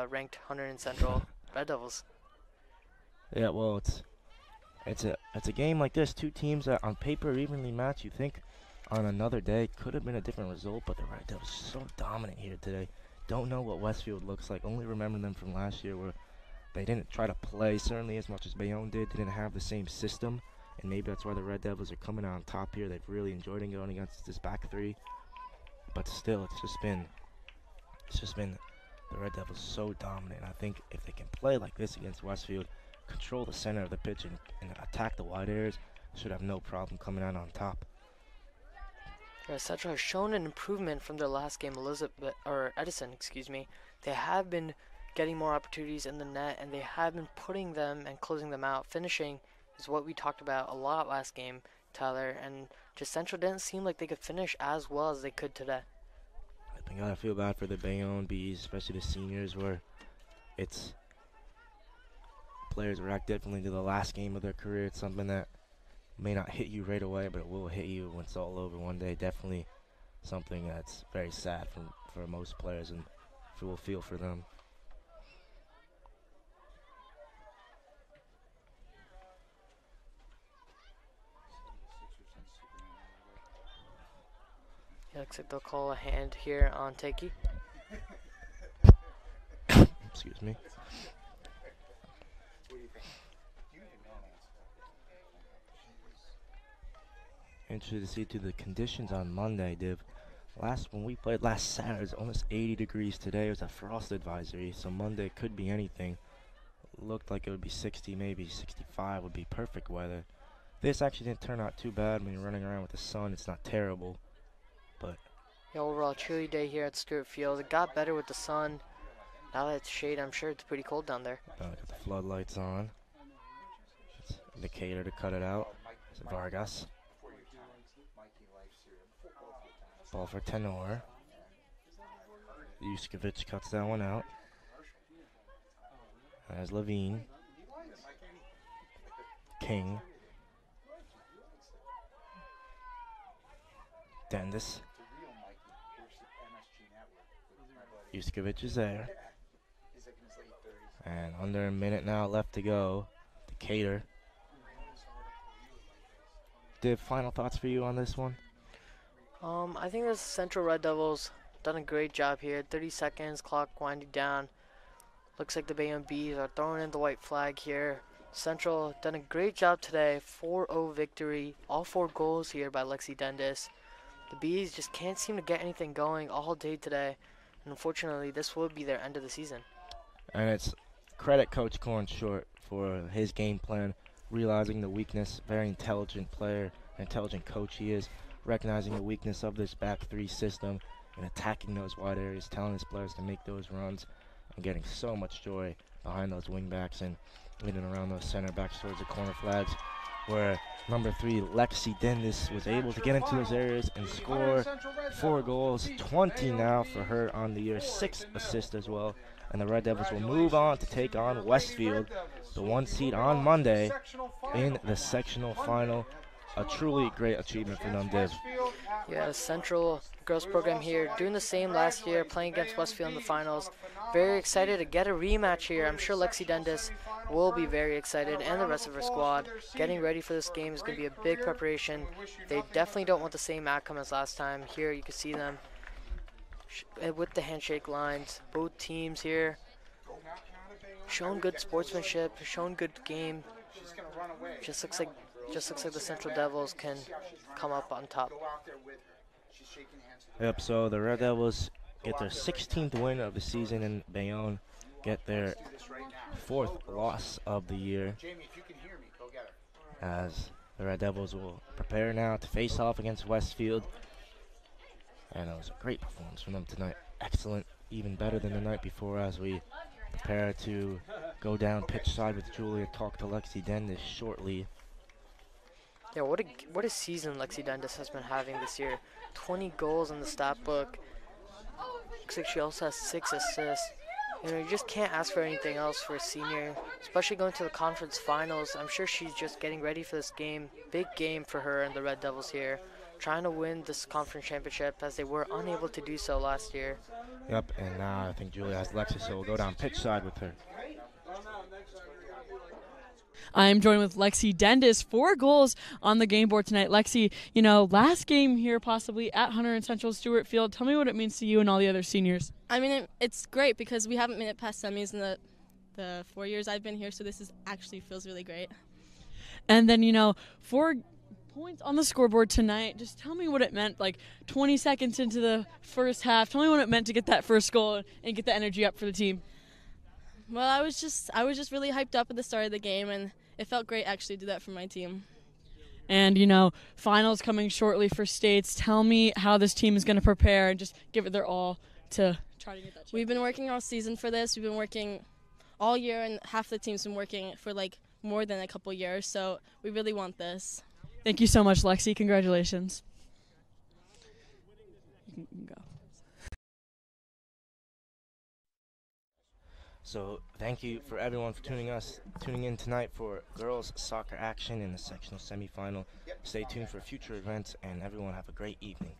ranked Hunterdon Central Red Devils. Yeah, well, it's a game like this. 2 teams that on paper are evenly matched. You think on another day could have been a different result, but the Red Devils are so dominant here today. Don't know what Westfield looks like. Only remember them from last year, where they didn't try to play certainly as much as Bayonne did. Didn't have the same system, and maybe that's why the Red Devils are coming out on top here. They've really enjoyed going against this back 3, but still, it's just been the Red Devils so dominant. I think if they can play like this against Westfield, control the center of the pitch and attack the wide areas, should have no problem coming out on top. Yeah, Central has shown an improvement from their last game, Edison, excuse me. They have been getting more opportunities in the net, and they have been putting them and closing them out. Finishing is what we talked about a lot last game, Tyler, and just Central didn't seem like they could finish as well as they could today. I think I feel bad for the Bayonne Bees, especially the seniors, where it's players react differently to the last game of their career. It's something that may not hit you right away, but it will hit you when it's all over one day. Definitely something that's very sad for most players, and we'll feel for them. Yeah, looks like they'll call a hand here on Takey. Excuse me. Interested to see to the conditions on Monday, Div. When we played last Saturday, it was almost 80 degrees. Today it was a frost advisory, so Monday could be anything. Looked like it would be 60, maybe 65 would be perfect weather. This actually didn't turn out too bad. When you're running around with the sun, it's not terrible. But yeah, overall chilly day here at Stewart Field. It got better with the sun. Now that it's shade, I'm sure it's pretty cold down there. got the floodlights on. It's indicator to cut it out. It's Vargas. Ball for Tenor. Yuskovic cuts that one out. As Levine. King. Dendis. Yuskovic is there. And under a minute now left to go. Decatur. Div, final thoughts for you on this one? I think the Central Red Devils done a great job here. 30 seconds, clock winding down. Looks like the Bayonne Bees are throwing in the white flag here. Central done a great job today. 4-0 victory. All 4 goals here by Lexi Dendis. The Bees just can't seem to get anything going all day today. And unfortunately, this will be their end of the season. And it's credit Coach Corn Short for his game plan, realizing the weakness. Very intelligent player, intelligent coach he is, recognizing the weakness of this back 3 system and attacking those wide areas, telling his players to make those runs, and getting so much joy behind those wing backs and leading around those center backs towards the corner flags, where number 3 Lexi Dendis was able to get into those areas and score 4 goals, 20 now for her on the year, 6 assists as well. And the Red Devils will move on to take on Westfield, the 1 seed on Monday in the sectional final. A truly great achievement for them, Div. Yeah, Central girls program here doing the same last year, playing against Westfield in the finals. Very excited to get a rematch here. I'm sure Lexi Dendis will be very excited, and the rest of her squad. Getting ready for this game is going to be a big preparation. They definitely don't want the same outcome as last time. Here you can see them with the handshake lines. Both teams here showing good sportsmanship, showing good game. Just looks like the Central Devils can come up on top. Yep, so the Red Devils get their 16th win of the season in Bayonne, get their 4th loss of the year, as the Red Devils will prepare now to face off against Westfield. And it was a great performance from them tonight. Excellent, even better than the night before, as we prepare to go down pitch side with Julia, talk to Lexi Dendis shortly. Yeah, what a season Lexi Dendis has been having this year. 20 goals in the stat book. Looks like she also has 6 assists. You know, you just can't ask for anything else for a senior, especially going to the conference finals. I'm sure she's just getting ready for this game. Big game for her and the Red Devils here, trying to win this conference championship, as they were unable to do so last year. Yep, and now I think Julia has Lexi, so we'll go down pitch side with her. I'm joined with Lexi Dendis, 4 goals on the game board tonight. Lexi, you know, last game here possibly at Hunterdon Central Stewart Field. Tell me what it means to you and all the other seniors. I mean, it's great because we haven't made it past semis in the 4 years I've been here, so this is actually feels really great. And then, you know, 4 points on the scoreboard tonight. Just tell me what it meant, like 20 seconds into the first half. Tell me what it meant to get that first goal and get the energy up for the team. Well, I was just really hyped up at the start of the game, and it felt great actually to do that for my team. And, you know, finals coming shortly for states. Tell me how this team is going to prepare and just give it their all to try to get that chance. We've been working all season for this. We've been working all year, and half the team's been working for like more than a couple years, so we really want this. Thank you so much, Lexi. Congratulations. You can go. So thank you for everyone for tuning in tonight for girls soccer action in the sectional semifinal. Stay tuned for future events, and everyone have a great evening.